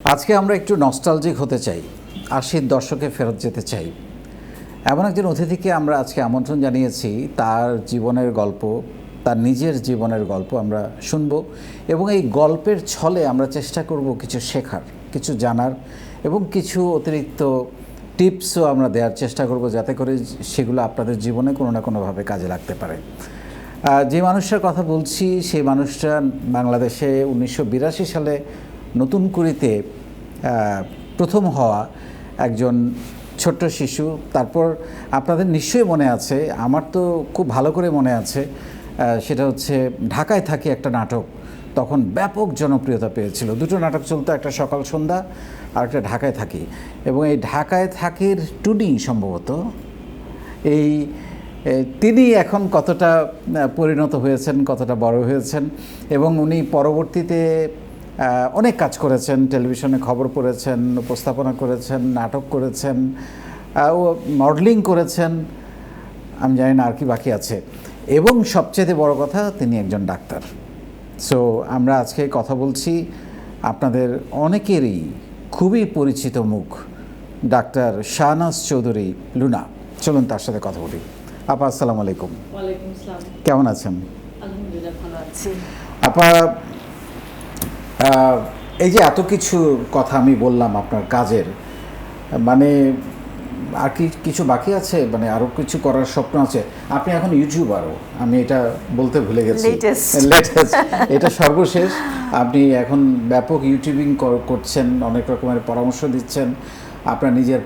আজকে আমরা একটু নস্টালজিক হতে চাই, ৮০-র দশকে ফেরত যেতে চাই। এমন একজন অতিথিকে আমরা আজকে আমন্ত্রণ জানিয়েছি। তার জীবনের গল্প, তার নিজের জীবনের গল্প আমরা শুনব এবং এই গল্পের ছলে আমরা চেষ্টা করব কিছু শেখার, কিছু জানার এবং কিছু অতিরিক্ত টিপসও আমরা দেওয়ার চেষ্টা করব, যাতে করে সেগুলো আপনাদের জীবনে কোনো না কোনোভাবে কাজে লাগতে পারে। যে মানুষটার কথা বলছি সেই মানুষটা বাংলাদেশে ১৯৮২ সালে নতুন কুড়িতে প্রথম হওয়া একজন ছোট্ট শিশু। তারপর আপনাদের নিশ্চয়ই মনে আছে, আমার তো খুব ভালো করে মনে আছে, সেটা হচ্ছে ঢাকায় থাকি একটা নাটক তখন ব্যাপক জনপ্রিয়তা পেয়েছিল। দুটো নাটক চলতো, একটা সকাল সন্ধ্যা আর একটা ঢাকায় থাকি। এবং এই ঢাকায় থাকির টুনি সম্ভবত তিনি এখন কতটা পরিণত হয়েছেন, কতটা বড় হয়েছেন এবং উনি পরবর্তীতে অনেক কাজ করেছেন। টেলিভিশনে খবর পড়েছেন, উপস্থাপনা করেছেন, নাটক করেছেন, ও মডেলিং করেছেন, আমি জানি না আর কি বাকি আছে। এবং সবচেয়ে বড় কথা, তিনি একজন ডাক্তার। সো আমরা আজকে কথা বলছি আপনাদের অনেকেরই খুবই পরিচিত মুখ, ডাক্তার শাহনাজ চৌধুরী লুনা। চলুন তার সাথে কথা বলি। আপা, আসসালামু আলাইকুম। ওয়ালাইকুম আসসালাম। কেমন আছেন? আলহামদুলিল্লাহ ভালো আছি। আপা, এই যে এত কিছু কথা আমি বললাম আপনার কাজের, মানে আর কি কিছু বাকি আছে? মানে আরও কিছু করার স্বপ্ন আছে? আপনি এখন ইউটিউবারও, আমি এটা বলতে ভুলে গেছি। লেটেস্ট এটা সর্বশেষ। আপনি এখন ব্যাপক ইউটিউবিং করছেন, অনেক রকমের পরামর্শ দিচ্ছেন, আপনার নিজের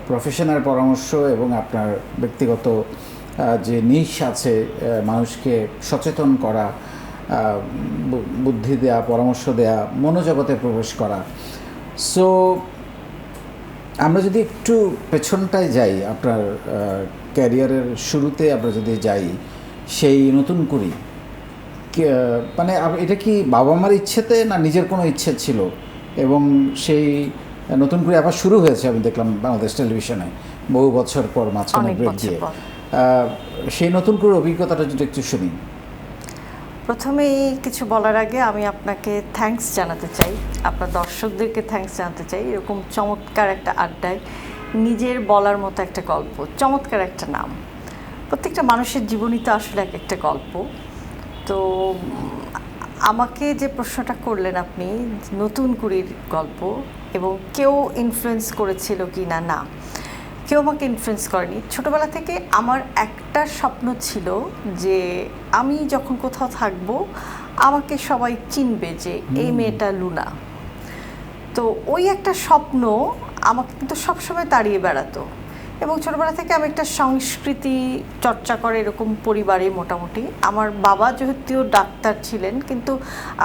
প্রফেশনের পরামর্শ এবং আপনার ব্যক্তিগত যে নিশ আছে, মানুষকে সচেতন করা, বুদ্ধি দেয়া, পরামর্শ দেয়া, মনোজগতে প্রবেশ করা। সো আমরা যদি একটু পেছনটায় যাই, আপনার ক্যারিয়ারের শুরুতে আমরা যদি যাই, সেই নতুন কুড়ি, মানে এটা কি বাবা মার ইচ্ছেতে না নিজের কোনো ইচ্ছে ছিল? এবং সেই নতুন করে আবার শুরু হয়েছে, আমি দেখলাম বাংলাদেশ টেলিভিশনে বহু বছর পর, মাঝখানে ব্রেক দিয়ে। সেই নতুন করে অভিজ্ঞতাটা যদি একটু শুনি। প্রথমেই কিছু বলার আগে আমি আপনাকে থ্যাঙ্কস জানাতে চাই, আপনার দর্শকদেরকে থ্যাঙ্কস জানাতে চাই। এরকম চমৎকার একটা আড্ডায় নিজের বলার মতো একটা গল্প, চমৎকার একটা নাম। প্রত্যেকটা মানুষের জীবনই তো আসলে এক একটা গল্প। তো আমাকে যে প্রশ্নটা করলেন আপনি, নতুন কুড়ির গল্প এবং কেউ ইনফ্লুয়েন্স করেছিল কি না, না, কেউ আমাকে ইনফ্লুয়েন্স করেনি। ছোটোবেলা থেকে আমার একটা স্বপ্ন ছিল যে আমি যখন কোথাও থাকবো আমাকে সবাই চিনবে যে এই মেয়েটা লুনা। তো ওই একটা স্বপ্ন আমাকে কিন্তু সবসময় তাড়িয়ে বেড়াতো। এবং ছোটোবেলা থেকে আমি একটা সংস্কৃতি চর্চা করে এরকম পরিবারে মোটামুটি। আমার বাবা যেহেতু ডাক্তার ছিলেন, কিন্তু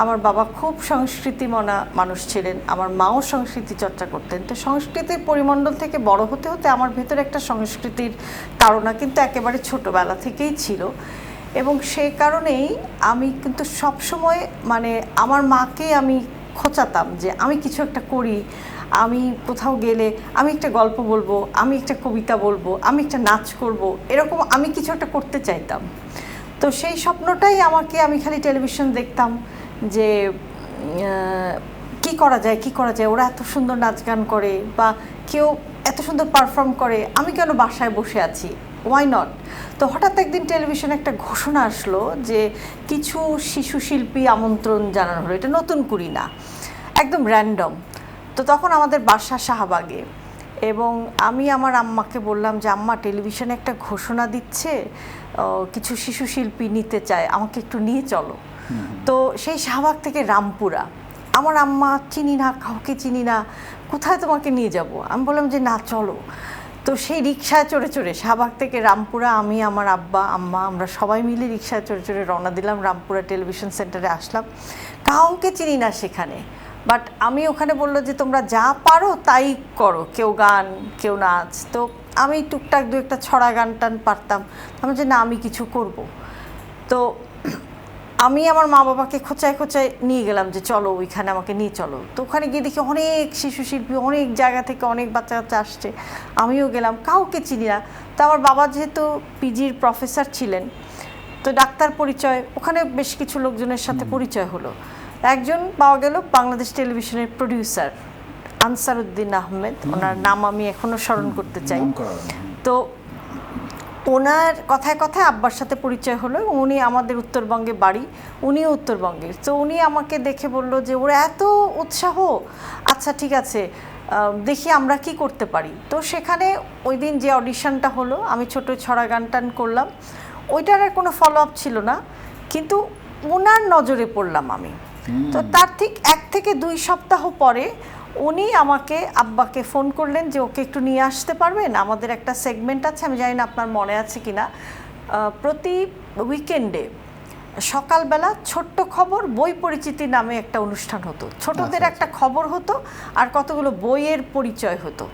আমার বাবা খুব সংস্কৃতিমনা মানুষ ছিলেন, আমার মাও সংস্কৃতি চর্চা করতেন। তো সংস্কৃতির পরিমণ্ডল থেকে বড় হতে হতে আমার ভেতরে একটা সংস্কৃতির তাড়না কিন্তু একেবারে ছোটোবেলা থেকেই ছিল। এবং সেই কারণেই আমি কিন্তু সবসময় মানে আমার মাকে আমি খোঁচাতাম যে আমি কিছু একটা করি, আমি কোথাও গেলে আমি একটা গল্প বলবো, আমি একটা কবিতা বলবো, আমি একটা নাচ করব, এরকম আমি কিছু একটা করতে চাইতাম। তো সেই স্বপ্নটাই আমি খালি টেলিভিশন দেখতাম যে কি করা যায়, ওরা এত সুন্দর নাচ গান করে বা কেউ এত সুন্দর পারফর্ম করে, আমি কেন বাসায় বসে আছি, ওয়াই নট। তো হঠাৎ একদিন টেলিভিশনে একটা ঘোষণা আসলো যে কিছু শিশু শিল্পী আমন্ত্রণ জানানো হলো। এটা নতুন কুড়ি না, একদম র্যান্ডম। তো তখন আমাদের বাসা শাহবাগে, এবং আমি আমার আম্মাকে বললাম যে আম্মা, টেলিভিশনে একটা ঘোষণা দিচ্ছে, কিছু শিশু শিল্পী নিতে চায়, আমাকে একটু নিয়ে চলো। তো সেই শাহবাগ থেকে রামপুরা, আমার আম্মা চিনি না, কাউকে চিনি না, কোথায় তোমাকে নিয়ে যাব? আমি বললাম যে না, চলো। তো সেই রিক্সায় চড়ে চড়ে শাহবাগ থেকে রামপুরা, আমি, আমার আব্বা, আম্মা, আমরা সবাই মিলে রিক্সায় চড়ে চড়ে রওনা দিলাম। রামপুরা টেলিভিশন সেন্টারে আসলাম, কাউকে চিনি না সেখানে। বাট আমি ওখানে বললো যে তোমরা যা পারো তাই করো, কেউ গান, কেউ নাচ। তো আমি টুকটাক দু একটা ছড়া গান টান পারতাম। আমি যে না, আমি কিছু করব। তো আমি আমার মা বাবাকে খোঁচায় খোঁচায় নিয়ে গেলাম যে চলো ওইখানে, আমাকে নিয়ে চলো। তো ওখানে গিয়ে দেখি অনেক শিশু শিল্পী, অনেক জায়গা থেকে অনেক বাচ্চা কাচ্চা আসছে। আমিও গেলাম, কাউকে চিনি না। তো আমার বাবা যেহেতু পিজির প্রফেসর ছিলেন, তো ডাক্তার পরিচয়, ওখানে বেশ কিছু লোকজনের সাথে পরিচয় হলো। একজন পাওয়া গেল বাংলাদেশ টেলিভিশনের প্রডিউসার, আনসারউদ্দিন আহমেদ, ওনার নাম আমি এখনো স্মরণ করতে চাই। নাম করা, তো ওনার কথায় কথায় আব্বার সাথে পরিচয় হলো এবং উনি আমাদের উত্তরবঙ্গে বাড়ি, উনিও উত্তরবঙ্গের। তো উনি আমাকে দেখে বলল যে ওর এত উৎসাহ, আচ্ছা ঠিক আছে দেখি আমরা কি করতে পারি। তো সেখানে ওই দিন যে অডিশনটা হলো, আমি ছোট ছড়া গান টান করলাম, ওইটার আর কোনো ফলো আপ ছিল না, কিন্তু ওনার নজরে পড়লাম আমি। তো তার ঠিক 1 থেকে 2 সপ্তাহ পরে উনি আমাকে আব্বাকে ফোন করলেন যে ওকে একটু নিয়ে আসতে পারবেন, আমাদের একটা সেগমেন্ট আছে, আমি জানি না আপনার মনে আছে কিনা, প্রতি উইকেন্ডে সকালবেলা ছোট্ট খবর বই পরিচিতি নামে একটা অনুষ্ঠান হতো। ছোটদের একটা খবর হতো আর কতগুলো বইয়ের পরিচয় হতো,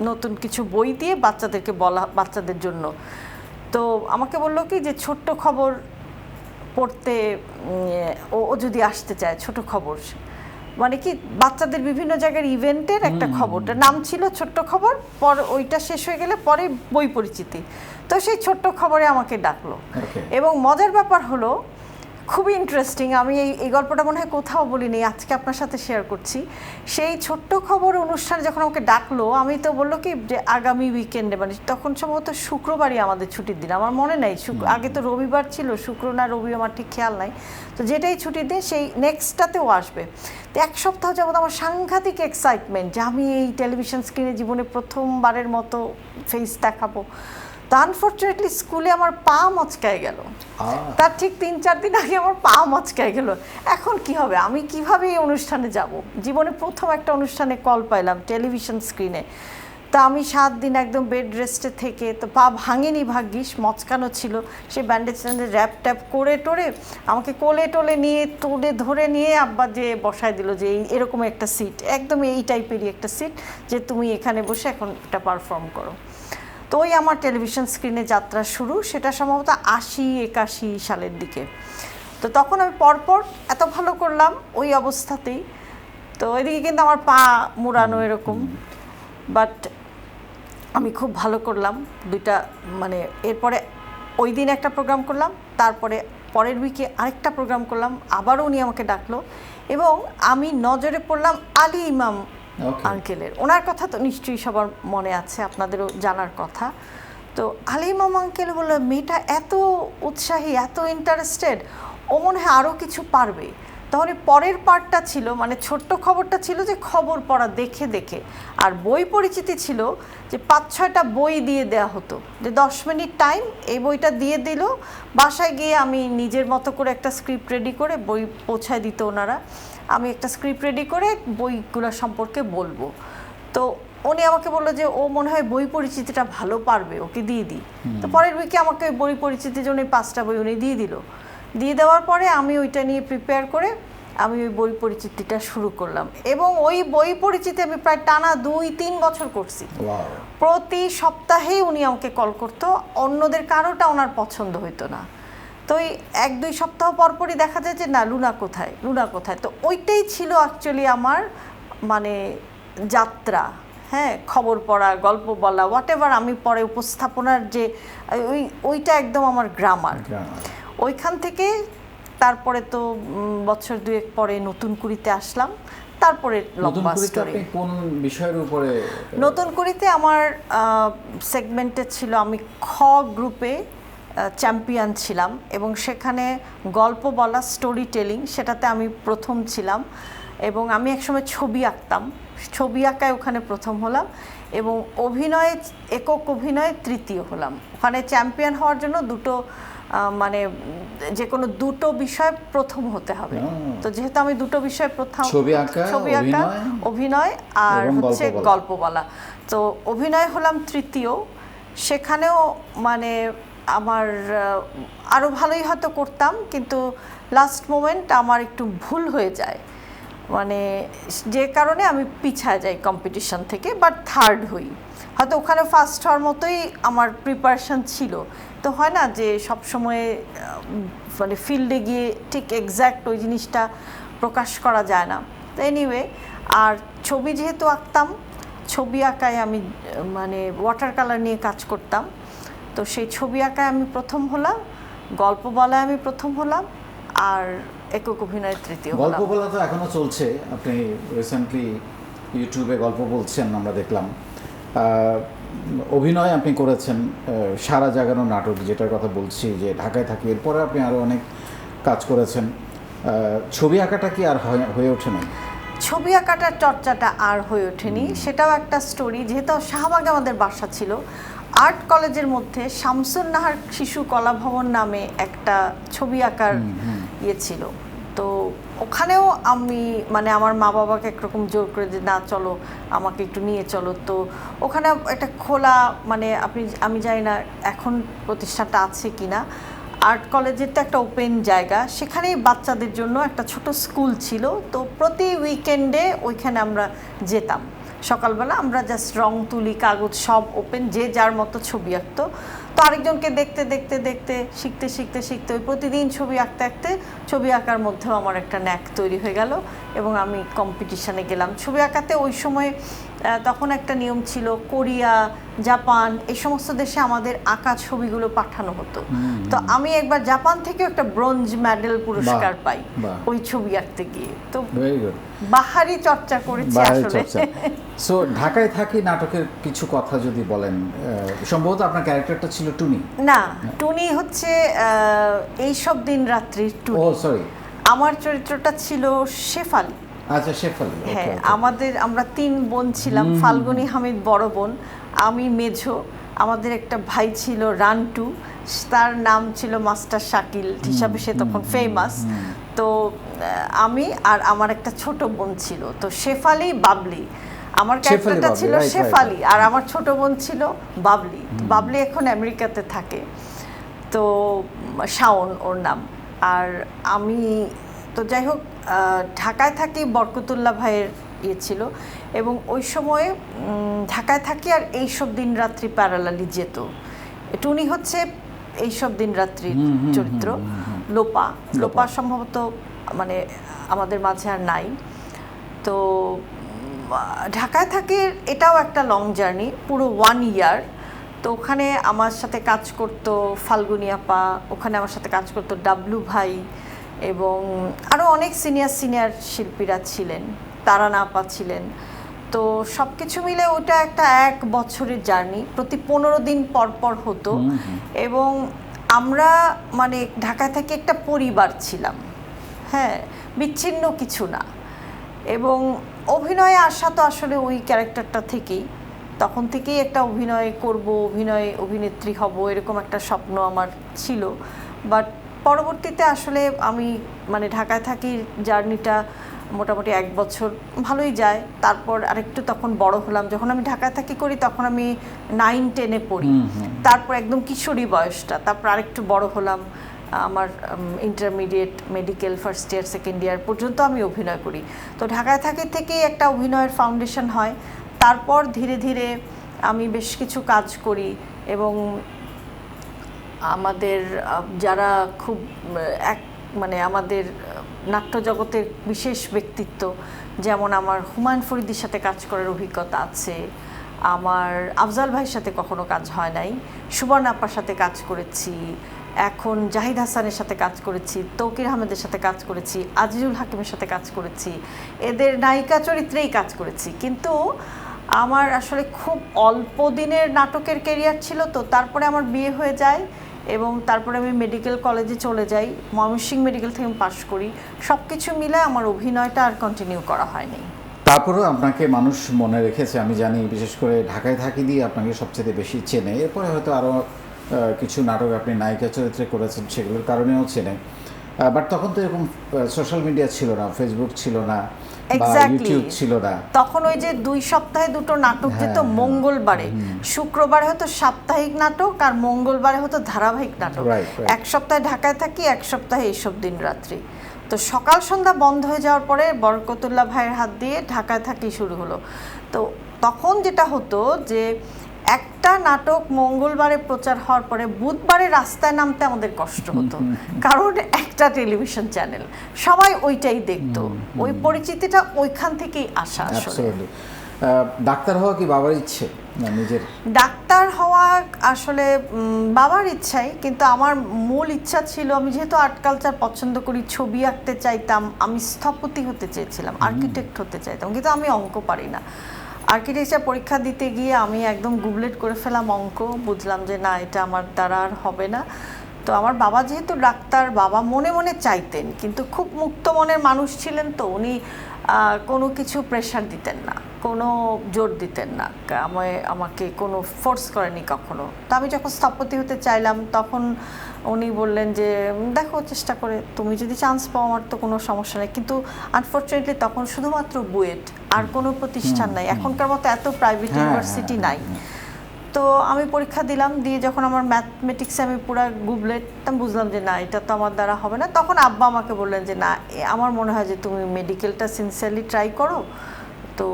নতুন কিছু বই দিয়ে বাচ্চাদেরকে বলা, বাচ্চাদের জন্য। তো আমাকে বললো কি যে ছোট্ট খবর পড়তে ও যদি আসতে চায়, ছোট খবর মানে কি বাচ্চাদের বিভিন্ন জায়গার ইভেন্টের একটা খবরটা নাম ছিল ছোট্ট খবর, পর ওইটা শেষ হয়ে গেলে পরে বই পরিচিতি। তো সেই ছোট্ট খবরে আমাকে ডাকলো এবং মজার ব্যাপার হলো, খুবই ইন্টারেস্টিং, আমি এই গল্পটা মনে হয় কোথাও বলিনি, আজকে আপনার সাথে শেয়ার করছি। সেই ছোট্ট খবর অনুষ্ঠানে যখন আমাকে ডাকলো, আমি তো বললো কি যে আগামী উইকেন্ডে, মানে তখন সম্ভবত শুক্রবারই আমাদের ছুটির দিন, আমার মনে নাই আগে তো রবিবার ছিল, শুক্র না রবি আমার ঠিক খেয়াল নাই, তো যেটাই ছুটির দিন সেই নেক্সটটাতেও আসবে। তো 1 সপ্তাহ যাবত আমার সাংঘাতিক এক্সাইটমেন্ট যে আমি এই টেলিভিশন স্ক্রিনে জীবনে প্রথমবারের মতো ফেস দেখাবো। তো আনফর্চুনেটলি স্কুলে আমার পা মচকায় গেল, তার ঠিক 3-4 দিন আগে আমার পা মচকায় গেল। এখন কি হবে, আমি কিভাবে এই অনুষ্ঠানে যাব? জীবনে প্রথম একটা অনুষ্ঠানে কল পাইলাম টেলিভিশন স্ক্রিনে। তা আমি 7 দিন একদম বেড রেস্টে থেকে, তো পা ভাঙেনি ভাগ্যিস, মচকানো ছিল, সে ব্যান্ডেজ র্যাপ ট্যাপ করে টোরে আমাকে কোলে টোলে নিয়ে তুলে ধরে নিয়ে আব্বা যে বসায় দিল যে এরকম একটা সিট, একদম এই টাইপেরই একটা সিট, যে তুমি এখানে বসে এখন এটা পারফর্ম করো। তো ওই আমার টেলিভিশন স্ক্রিনে যাত্রা শুরু, সেটা সম্ভবত 80-81 সালের দিকে। তো তখন আমি পরপর এত ভালো করলাম ওই অবস্থাতেই, তো ওইদিকে কিন্তু আমার পা মুড়ানো এরকম, বাট আমি খুব ভালো করলাম 2টা, মানে এরপরে ওই দিন একটা প্রোগ্রাম করলাম, তারপরে পরের উইকে আরেকটা প্রোগ্রাম করলাম, আবারও উনি আমাকে ডাকলো এবং আমি নজরে পড়লাম আলী ইমাম আঙ্কেলের। ওনার কথা তো নিশ্চয়ই সবার মনে আছে, আপনাদেরও জানার কথা। তো আলী ইমাম আঙ্কেল বললো মেয়েটা এত উৎসাহী, এত ইন্টারেস্টেড, ও মনে হয় আরও কিছু পারবে। তাহলে পরের পার্টটা ছিল, মানে ছোট্ট খবরটা ছিল যে খবর পড়া দেখে দেখে, আর বই পরিচিতি ছিল যে 5-6টা বই দিয়ে দেওয়া হতো, যে 10 মিনিট টাইম, এই বইটা দিয়ে দিল, বাসায় গিয়ে আমি নিজের মতো করে একটা স্ক্রিপ্ট রেডি করে বই পৌঁছায় দিত ওনারা, আমি একটা স্ক্রিপ্ট রেডি করে বইগুলো সম্পর্কে বলবো। তো উনি আমাকে বললো যে ও মনে হয় বই পরিচিতিটা ভালো পারবে, ওকে দিয়ে দিই। তো পরের উইকে আমাকে বই পরিচিতির জন্য 5টা বই উনি দিয়ে দিল। দিয়ে দেওয়ার পরে আমি ওইটা নিয়ে প্রিপেয়ার করে আমি ওই বই পরিচিতিটা শুরু করলাম এবং ওই বই পরিচিতি আমি প্রায় টানা 2-3 বছর করছি। প্রতি সপ্তাহেই উনি আমাকে কল করতো, অন্যদের কারোটা ওনার পছন্দ হইতো না। তো ওই 1-2 সপ্তাহ পরপরই দেখা যায় যে না, লুনা কোথায়, লুনা কোথায়। তো ওইটাই ছিল অ্যাকচুয়ালি আমার মানে যাত্রা, হ্যাঁ, খবর পড়া, গল্প বলা, হোয়াট এভার, আমি পরে উপস্থাপনার যে ওইটা একদম আমার গ্রামার। ওইখান থেকে তারপরে তো বছর 2 পরে নতুন কুড়িতে আসলাম, তারপরে লম্বা স্টোরি। কোন বিষয়ের উপরে? নতুন কুড়িতে আমার সেগমেন্টে ছিল, আমি খ গ্রুপে চ্যাম্পিয়ন ছিলাম এবং সেখানে গল্প বলা, স্টোরি টেলিং, সেটাতে আমি প্রথম ছিলাম এবং আমি একসময় ছবি আঁকতাম, ছবি আঁকায় ওখানে প্রথম হলাম এবং অভিনয়ে, একক অভিনয়ে 3য় হলাম। ওখানে চ্যাম্পিয়ন হওয়ার জন্য মানে যে কোনো 2টো বিষয় প্রথম হতে হবে। তো যেহেতু আমি 2টো বিষয় প্রথম, ছবি আঁকা, অভিনয় আর হচ্ছে গল্প বলা, তো অভিনয় হলাম 3য়। সেখানেও মানে আমার আরও ভালোই হয়তো করতাম, কিন্তু লাস্ট মোমেন্ট আমার একটু ভুল হয়ে যায়, মানে যে কারণে আমি পিছায় যাই কম্পিটিশন থেকে, বাট 3rd হই। হয়তো ওখানে ফার্স্ট হওয়ার মতোই আমার প্রিপারেশন ছিল। তো হয় না যে সবসময় মানে ফিল্ডে গিয়ে ঠিক এক্স্যাক্ট ওই জিনিসটা প্রকাশ করা যায় না। তো এনিওয়ে, আর ছবি যেহেতু আঁকতাম, ছবি আঁকায় আমি মানে ওয়াটার কালার নিয়ে কাজ করতাম, তো সেই ছবি আঁকায় আমি প্রথম হলাম, গল্প বলায় আমি প্রথম হলাম, আর একক অভিনয় 3য় হলাম। গল্প বলা তো এখনো চলছে, আপনি রিসেন্টলি ইউটিউবে গল্প বলছেন আমরা দেখলাম। অভিনয় আপনি করেছেন, সারা জাগানো নাটক যেটার কথা বলছি, যে ঢাকায় থাকি, এরপরে আপনি আরও অনেক কাজ করেছেন। ছবি আঁকাটা কি আর হয়ে ওঠে না? ছবি আঁকাটার চর্চাটা আর হয়ে ওঠেনি, সেটাও একটা স্টোরি। যেহেতু শাহবাগে আমাদের বাসা ছিল, আর্ট কলেজের মধ্যে শামসুন নাহার শিশু কলা ভবন নামে একটা ছবি আঁকার ইয়ে ছিল। তো ওখানেও আমি মানে আমার মা বাবাকে একরকম জোর করে যে না চলো আমাকে একটু নিয়ে চলো। তো ওখানে একটা খোলা মানে আমি জানি না এখন প্রতিষ্ঠানটা আছে কিনা, আর্ট কলেজের তো একটা ওপেন জায়গা, সেখানেই বাচ্চাদের জন্য একটা ছোট স্কুল ছিল। তো প্রতি উইকেন্ডে ওইখানে আমরা যেতাম। সকালবেলা আমরা জাস্ট রং তুলি, কাগজ সব ওপেন, যে যার মতো ছবি আঁকতো। তো আরেকজনকে দেখতে দেখতে দেখতে শিখতে শিখতে শিখতে ওই প্রতিদিন ছবি আঁকতে আঁকতে ছবি আঁকার মধ্যেও আমার একটা ন্যাক তৈরি হয়ে গেল এবং আমি কম্পিটিশানে গেলাম ছবি আঁকাতে। ওই সময় তখন একটা নিয়ম ছিল, কোরিয়া, জাপান এই সমস্ত দেশে আমাদের আঁকা ছবিগুলো পাঠানো হতো। তো আমি একবার জাপান থেকেও একটা ব্রোঞ্জ মেডেল পুরস্কার পাই ওই ছবি আঁকতে গিয়ে। তো বাহারি চর্চা করেছি আসলে। সো ঢাকায় থাকি নাটকের কিছু কথা যদি বলেন। সম্ভবত আপনার ক্যারেক্টারটা ছিল টুনি। না, টুনি হচ্ছে এইসব দিন রাত্রির টুনি। ও সরি, আমার চরিত্রটা ছিল শেফালি। আচ্ছা, শেফালি। হ্যাঁ, আমরা 3 বোন ছিলাম। ফাল্গুনী হামিদ বড় বোন, আমি মেঝো, আমাদের একটা ভাই ছিল রান্টু, তার নাম ছিল মাস্টার শাকিল হিসাবে সে তখন ফেমাস। তো আমি আর আমার একটা ছোট বোন ছিল। তো শেফালি, বাবলি, আমার ক্যারেক্টারটা ছিল শেফালি আর আমার ছোট বোন ছিল বাবলি। বাবলি এখন আমেরিকাতে থাকে, তো শাওন ওর নাম। আর আমি তো যাই হোক ঢাকায় থাকি, বরকতুল্লাহ ভাইয়ের ইয়ে ছিল এবং ওই সময়ে ঢাকায় থাকি আর এইসব দিন রাত্রি প্যারালালি যেত। টুনি হচ্ছে এইসব দিন রাত্রির চরিত্র। লোপা সম্ভবত মানে আমাদের মাঝে আর নাই। তো ঢাকায় থাকি, এটাও একটা লং জার্নি, পুরো 1 ইয়ার। তো ওখানে আমার সাথে কাজ করতো ফাল্গুনী আপা, ওখানে আমার সাথে কাজ করতো ডাবলু ভাই এবং আরও অনেক সিনিয়র শিল্পীরা ছিলেন, তারানা আপা ছিলেন। তো সব কিছু মিলে ওটা একটা 1 বছরের জার্নি, প্রতি 15 দিন পর পর হতো। এবং আমরা মানে ঢাকায় থেকে একটা পরিবার ছিলাম, হ্যাঁ, বিচ্ছিন্ন কিছু না। এবং অভিনয়ে আসা তো আসলে ওই ক্যারেক্টারটা থেকেই, তখন থেকেই একটা অভিনয় করব, অভিনেত্রী হব, এরকম একটা স্বপ্ন আমার ছিল। বাট পরবর্তীতে আসলে আমি মানে ঢাকায় থাকি জার্নিটা মোটামুটি 1 বছর ভালোই যায়। তারপর আরেকটু তখন বড় হলাম, যখন আমি ঢাকায় থাকি করি তখন আমি 9-10-এ পড়ি। তারপর একদম কিশোরী বয়সটা, তারপর আরেকটু বড় হলাম, আমার intermediate, medical first year, second year পর্যন্ত আমি অভিনয় করি। তো ঢাকায় থাকি থেকেই একটা অভিনয়ের ফাউন্ডেশন হয়। তারপর ধীরে ধীরে আমি বেশ কিছু কাজ করি এবং আমাদের যারা খুব মানে আমাদের নাট্য জগতের বিশেষ ব্যক্তিত্ব, যেমন আমার হুমায়ুন ফরিদির সাথে কাজ করার অভিজ্ঞতা আছে, আমার আফজাল ভাইয়ের সাথে কখনো কাজ হয় নাই, সুবর্ণা আপার সাথে কাজ করেছি, এখন জাহিদ হাসানের সাথে কাজ করেছি, তৌকির আহমেদের সাথে কাজ করেছি, আজিজুল হাকিমের সাথে কাজ করেছি, এদের নায়িকা চরিত্রেই কাজ করেছি। কিন্তু আমার আসলে খুব অল্প দিনের নাটকের ক্যারিয়ার ছিল। তো তারপরে আমার বিয়ে হয়ে যায় এবং তারপরে আমি মেডিকেল কলেজে চলে যাই, ময়মনসিংহ মেডিকেল থেকে পাশ করি। সব কিছু মিলে আমার অভিনয়টা আর কন্টিনিউ করা হয়নি। তারপরেও আপনাকে মানুষ মনে রেখেছে, আমি জানি, বিশেষ করে ঢাকায় থাকি দিয়ে আপনাকে সবচেয়ে বেশি চেনে। এরপরে হয়তো আরও কিছু নাটক আপনি নায়িকা চরিত্রে করেছেন, সেগুলোর কারণেও চেনে। বাট তখন তো এরকম সোশ্যাল মিডিয়া ছিল না, ফেসবুক ছিল না, ইউটিউব ছিল না। তখন ওই যে 2 সপ্তাহে 2টো নাটক যেত, মঙ্গলবারে, শুক্রবারে হতো সাপ্তাহিক নাটক আর মঙ্গলবারে হতো ধারাবাহিক নাটক। 1 সপ্তাহে ঢাকায় থাকি, 1 সপ্তাহে এইসব দিন রাত্রি। তো সকাল সন্ধ্যা বন্ধ হয়ে যাওয়ার পরে বরকতুল্লাহ ভাইয়ের হাত দিয়ে ঢাকায় থাকি শুরু হলো। তো তখন যেটা হতো যে একটা নাটক মঙ্গলবারে প্রচার হওয়ার পরে বুধবারে রাস্তায় নামতে আমাদের কষ্ট হতো, কারণ একটা টেলিভিশন চ্যানেল, সবাই ওইটাই দেখতো। ওই পরিচিতিটা ওইখান থেকেই আসা আসলে। ডাক্তার হওয়া কি বাবার ইচ্ছে না নিজের? ডাক্তার হওয়া আসলে বাবার ইচ্ছাই, কিন্তু আমার মূল ইচ্ছা ছিল, আমি যেহেতু আর্ট কালচার পছন্দ করি, ছবি আঁকতে চাইতাম, আমি স্থপতি হতে চেয়েছিলাম, আর্কিটেক্ট হতে চাইতাম, কিন্তু আমি অঙ্ক পারি না। আর্কিটেকচার পরীক্ষা দিতে গিয়ে আমি একদম গুবলেট করে ফেলাম অঙ্ক, বুঝলাম যে না, এটা আমার দ্বারা আর হবে না। তো আমার বাবা যেহেতু ডাক্তার, বাবা মনে মনে চাইতেন, কিন্তু খুব মুক্ত মনের মানুষ ছিলেন, তো উনি কোনো কিছু প্রেশার দিতেন না, কোনো জোর দিতেন না, আমাকে কোনো ফোর্স করেনি কখনো। তো আমি যখন স্থপতি হতে চাইলাম, তখন উনি বললেন যে দেখো চেষ্টা করে, তুমি যদি চান্স পাও আমার তো কোনো সমস্যা নেই। কিন্তু আনফর্চুনেটলি তখন শুধুমাত্র বুয়েট, আর কোনো প্রতিষ্ঠান নাই, এখনকার মতো এত প্রাইভেট ইউনিভার্সিটি নাই। তো আমি পরীক্ষা দিলাম, দিয়ে যখন আমার ম্যাথমেটিক্সে আমি পুরো গুবলেট, আমি বুঝলাম যে না, এটা তো আমার দ্বারা হবে না। তখন আব্বা আমাকে বললেন যে না, আমার মনে হয় যে তুমি মেডিকেলটা সিনসিয়ারলি ট্রাই করো, তো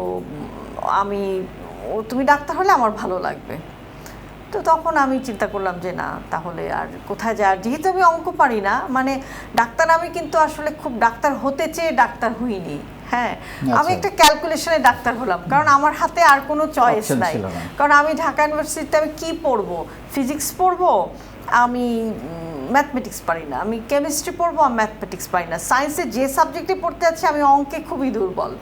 তুমি ডাক্তার হলে আমার ভালো লাগবে। তো তখন আমি চিন্তা করলাম যে না, তাহলে আর কোথায় যায়, যেহেতু আমি অঙ্ক পারি না, মানে ডাক্তার আমি কিন্তু আসলে খুব ডাক্তার হতে চেয়ে ডাক্তার হইনি। হ্যাঁ, আমি একটা ক্যালকুলেশনে ডাক্তার হলাম, কারণ আমার হাতে আর কোনো চয়েস নাই। কারণ আমি ঢাকা ইউনিভার্সিটিতে আমি কি পড়বো, ফিজিক্স পড়বো, আমি ম্যাথমেটিক্স পারি না, আমি কেমিস্ট্রি পড়বো, আমি ম্যাথমেটিক্স পারি না, সায়েন্সে যে সাবজেক্টে পড়তে আছি আমি অঙ্কে খুবই দুর্বল।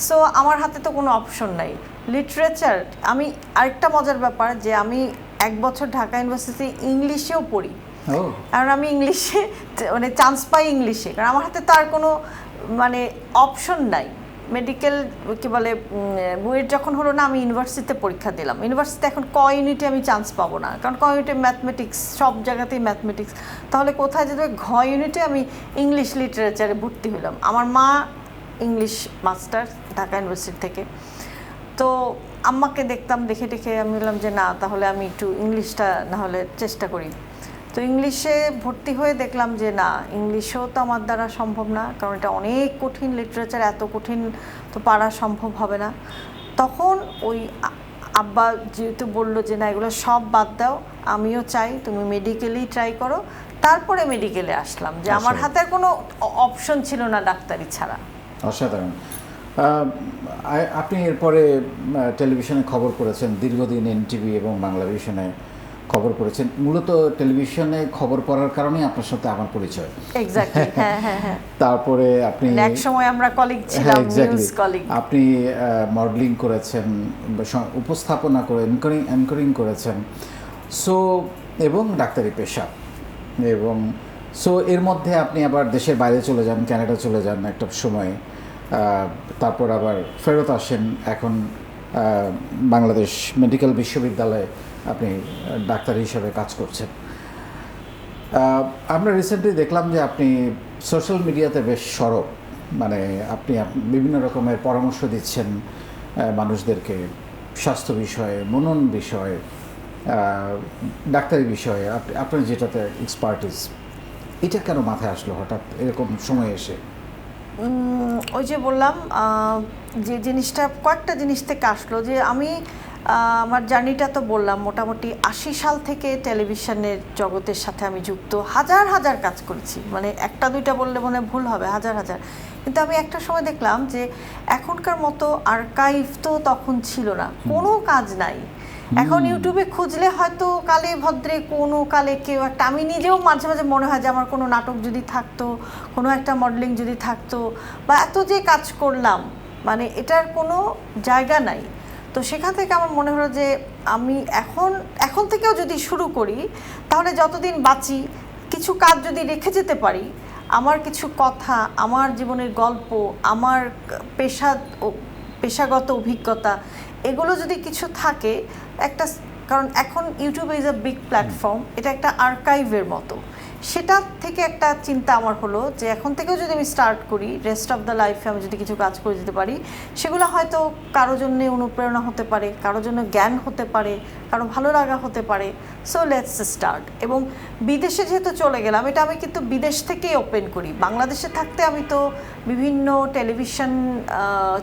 সো আমার হাতে তো কোনো অপশন নাই। লিটারেচার, আমি আরেকটা মজার ব্যাপার যে আমি 1 বছর ঢাকা ইউনিভার্সিটি ইংলিশেও পড়ি, কারণ আমি ইংলিশে মানে চান্স পাই ইংলিশে, কারণ আমার হাতে তার কোনো মানে অপশন নাই। মেডিকেল কি বলে, বুয়েট যখন হলো না, আমি ইউনিভার্সিটিতে পরীক্ষা দিলাম। ইউনিভার্সিটিতে এখন ক ইউনিটে আমি চান্স পাবো না, কারণ ক ইউনিটে ম্যাথমেটিক্স, সব জায়গাতেই ম্যাথমেটিক্স। তাহলে কোথায় যেতে, ঘ ইউনিটে আমি ইংলিশ লিটারেচারে ভর্তি হলাম। আমার মা ইংলিশ মাস্টার ঢাকা ইউনিভার্সিটি থেকে, তো আম্মাকে দেখতাম, দেখে দেখে আমি বললাম যে না, তাহলে আমি একটু ইংলিশটা না হলে চেষ্টা করি। তো ইংলিশে ভর্তি হয়ে দেখলাম যে না, ইংলিশেও তো আমার দ্বারা সম্ভব না, কারণ এটা অনেক কঠিন, লিটারেচার এত কঠিন, তো পারা সম্ভব হবে না। তখন ওই আব্বা যেহেতু বললো যে না, এগুলো সব বাদ দাও, আমিও চাই তুমি মেডিকেলেই ট্রাই করো। তারপরে মেডিকেলে আসলাম, যে আমার হাতে আর কোনো অপশন ছিল না ডাক্তারি ছাড়া। অসাধারণ। আপনি এরপরে টেলিভিশনে খবর করেছেন, দীর্ঘদিন এনটিভি এবং বাংলাভিশনে খবর করেছেন। মূলত টেলিভিশনে খবর পড়ার কারণেই আপনার সাথে আমার পরিচয়। এক্স্যাক্টলি, হ্যাঁ হ্যাঁ হ্যাঁ। তারপরে আপনি এক সময় আমরা কলিগ ছিলাম, নিউজ কলিগ। আপনি মডেলিং করেছেন, উপস্থাপনা করে অ্যাঙ্করিং করেছেন, সো এবং ডাক্তারি পেশা, এবং সো এর মধ্যে আপনি আবার দেশের বাইরে চলে যান, কানাডা চলে যান একটা সময়, তারপর আবার ফেরত আসেন। এখন বাংলাদেশ মেডিকেল বিশ্ববিদ্যালয়ে আপনি ডাক্তার হিসেবে কাজ করছেন। আমরা রিসেন্টলি দেখলাম যে আপনি সোশ্যাল মিডিয়াতে বেশ সরব, মানে আপনি বিভিন্ন রকমের পরামর্শ দিচ্ছেন মানুষদেরকে, স্বাস্থ্য বিষয়ে, মনন বিষয়ে, ডাক্তারি বিষয়ে, আপনার যেটাতে এক্সপার্টিস, এটা কেন মাথায় আসলো হঠাৎ এরকম সময় এসে? ওই যে বললাম, যে জিনিসটা কয়েকটা জিনিস থেকে আসলো, যে আমি আমার জার্নিটা তো বললাম, মোটামুটি 80 সাল থেকে টেলিভিশনের জগতের সাথে আমি যুক্ত, হাজার হাজার কাজ করেছি, মানে একটা দুইটা বললে মনে ভুল হবে, হাজার হাজার। কিন্তু আমি একটা সময় দেখলাম যে এখনকার মতো আর্কাইভ তো তখন ছিল না, কোনো কাজ নাই। এখন ইউটিউবে খুঁজলে হয়তো কালে ভদ্রে কোনো কালে কেউ একটা, আমি নিজেও মাঝে মাঝে মনে হয় যে আমার কোনো নাটক যদি থাকতো, কোনো একটা মডেলিং যদি থাকতো, বা এত যে কাজ করলাম, মানে এটার কোনো জায়গা নাই। তো সেখান থেকে আমার মনে হলো যে আমি এখন থেকেও যদি শুরু করি, তাহলে যতদিন বাঁচি কিছু কাজ যদি রেখে যেতে পারি, আমার কিছু কথা, আমার জীবনের গল্প, আমার পেশাগত অভিজ্ঞতা, এগুলো যদি কিছু থাকে একটা, কারণ এখন YouTube is a big platform, এটা একটা আর্কাইভের মতো। সেটা থেকে একটা চিন্তা আমার হলো যে এখন থেকেও যদি আমি স্টার্ট করি, রেস্ট অফ দ্য লাইফে আমি যদি কিছু কাজ করে যেতে পারি, সেগুলো হয়তো কারো জন্য অনুপ্রেরণা হতে পারে, কারো জন্য জ্ঞান হতে পারে, কারো ভালো লাগা হতে পারে। So let's start. এবং বিদেশে যেহেতু চলে গেলাম, এটা আমি কিন্তু বিদেশ থেকেই ওপেন করি। বাংলাদেশে থাকতে আমি তো বিভিন্ন টেলিভিশন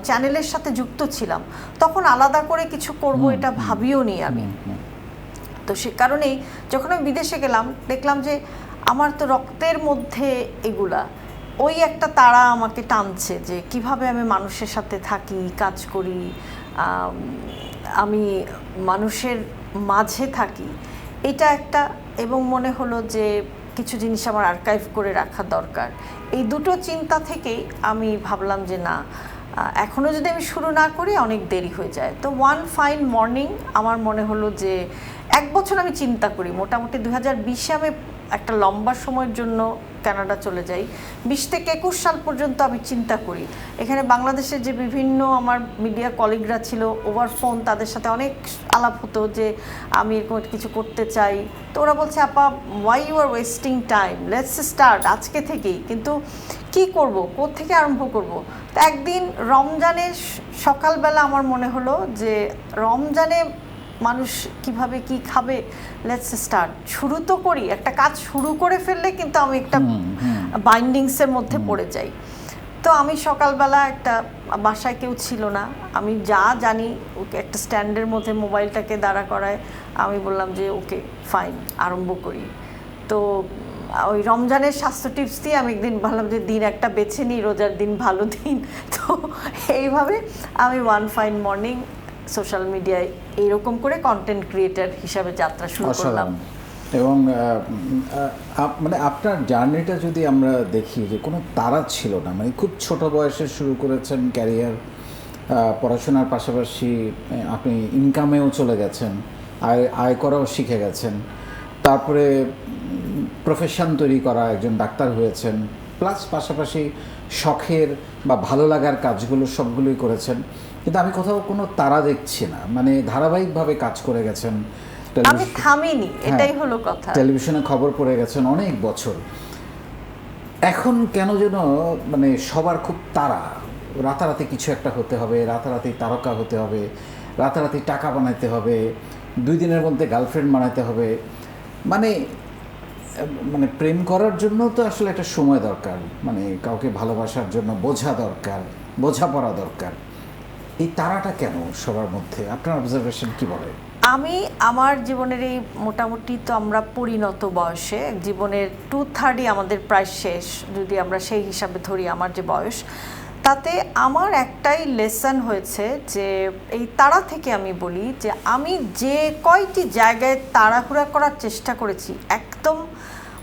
চ্যানেলের সাথে যুক্ত ছিলাম, তখন আলাদা করে কিছু করব এটা ভাবিও নি আমি। তো সে কারণেই যখন আমি বিদেশে গেলাম, দেখলাম যে আমার তো রক্তের মধ্যে এগুলা, ওই একটা তারা আমাকে টানছে যে কিভাবে আমি মানুষের সাথে থাকি, কাজ করি, আমি মানুষের মাঝে থাকি, এটা একটা, এবং মনে হলো যে কিছু জিনিস আমার আর্কাইভ করে রাখা দরকার। এই দুটো চিন্তা থেকেই আমি ভাবলাম যে না, এখনও যদি আমি শুরু না করি অনেক দেরি হয়ে যায়। তো ওয়ান ফাইন মর্নিং আমার মনে হলো যে 1 বছর আমি চিন্তা করি, মোটামুটি 2020-এ আমি একটা লম্বা সময়ের জন্য কানাডা চলে যাই। 20 থেকে 21 সাল পর্যন্ত আমি চিন্তা করি। এখানে বাংলাদেশের যে বিভিন্ন আমার মিডিয়া কলিগরা ছিল, ওভার ফোন তাদের সাথে অনেক আলাপ হতো যে আমি এরকম কিছু করতে চাই। তো ওরা বলছে, আপা why you are wasting time, let's start আজকে থেকেই। কিন্তু কি করব, কোত্থেকে আরম্ভ করব? তো একদিন রমজানের সকালবেলা আমার মনে হলো যে রমজানে মানুষ কিভাবে কি খাবে, লেটস স্টার্ট, শুরু তো করি। একটা কাজ শুরু করে ফেললে কিন্তু আমি একটা বাইন্ডিংসের মধ্যে পড়ে যাই। তো আমি সকালবেলা একটা, বাসায় কেউ ছিল না, আমি যা জানি ওকে একটা স্ট্যান্ডের মধ্যে মোবাইলটাকে দাঁড়া করায় আমি বললাম যে ওকে ফাইন, আরম্ভ করি। তো ওই রমজানের স্বাস্থ্য টিপস দিয়ে আমি একদিন ভাবলাম যে দিন একটা বেছে নিই, রোজার দিন ভালো দিন। তো এইভাবে আমি ওয়ান ফাইন মর্নিং সোশ্যাল মিডিয়ায় এইরকম করে কন্টেন্ট ক্রিয়েটার হিসাবে যাত্রা শুরু করলাম। এবং মানে আপনার জার্নিটা যদি আমরা দেখি, যে কোনো তাড়া ছিল না, মানে খুব ছোট বয়সে শুরু করেছেন ক্যারিয়ার, পড়াশোনার পাশাপাশি আপনি ইনকামেও চলে গেছেন, আয় করাও শিখে গেছেন, তারপরে প্রফেশন তৈরি করা, একজন ডাক্তার হয়েছেন, প্লাস পাশাপাশি শখের বা ভালো লাগার কাজগুলো সবগুলোই করেছেন। কিন্তু আমি কোথাও কোনো তাড়া দেখছি না, মানে ধারাবাহিকভাবে কাজ করে গেছেন, আমি থামিনি, এটাই হলো কথা। টেলিভিশনে খবর পড়ে গেছেন অনেক বছর। এখন কেন যেন মানে সবার খুব তাড়া, রাতারাতি কিছু একটা হতে হবে, রাতারাতি তারকা হতে হবে, রাতারাতি টাকা বানাইতে হবে, 2 দিনের মধ্যে গার্লফ্রেন্ড বানাইতে হবে। মানে মানে প্রেম করার জন্য তো আসলে একটা সময় দরকার, মানে কাউকে ভালোবাসার জন্য বোঝা দরকার, বোঝাপড়া দরকার। এই তাড়াটা কেন সবার মধ্যে? আপনার অবজারভেশন কি বলে? আমি আমার জীবনের এই মোটামুটি, তো আমরা পরিণত বয়সে, জীবনের 2/3 আমাদের প্রায় শেষ, যদি আমরা সেই হিসাবে ধরি আমার যে বয়স, তাতে আমার একটাই লেসন হয়েছে যে এই তাড়া থেকে আমি বলি যে আমি যে কয়টি জায়গায় তাড়াহুড়া করার চেষ্টা করেছি, একদম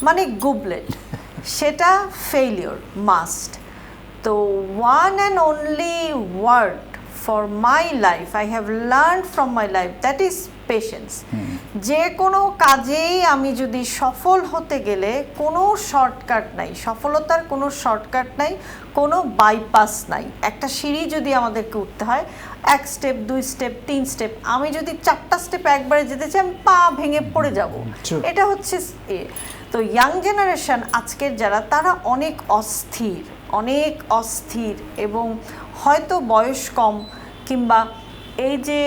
মানে গুবলেট, সেটা ফেইলিওর মাস্ট। তো one and only word for my life I have learned from my life, that is patience. যে কোনো কাজেই আমি যদি সফল হতে গেলে কোনো শর্টকাট নাই, সফলতার কোনো শর্টকাট নাই, কোনো বাইপাস নাই। একটা সিঁড়ি যদি আমাদেরকে উঠতে হয়, 1 স্টেপ 2 স্টেপ 3 স্টেপ, আমি যদি 4টা স্টেপ একবারে যেতে চাই আমি পা ভেঙে পড়ে যাব। এটা হচ্ছে তো ইয়াং জেনারেশন আজকের যারা, তারা অনেক অস্থির, অনেক অস্থির, এবং হয়তো বয়স কম, কিংবা এই যে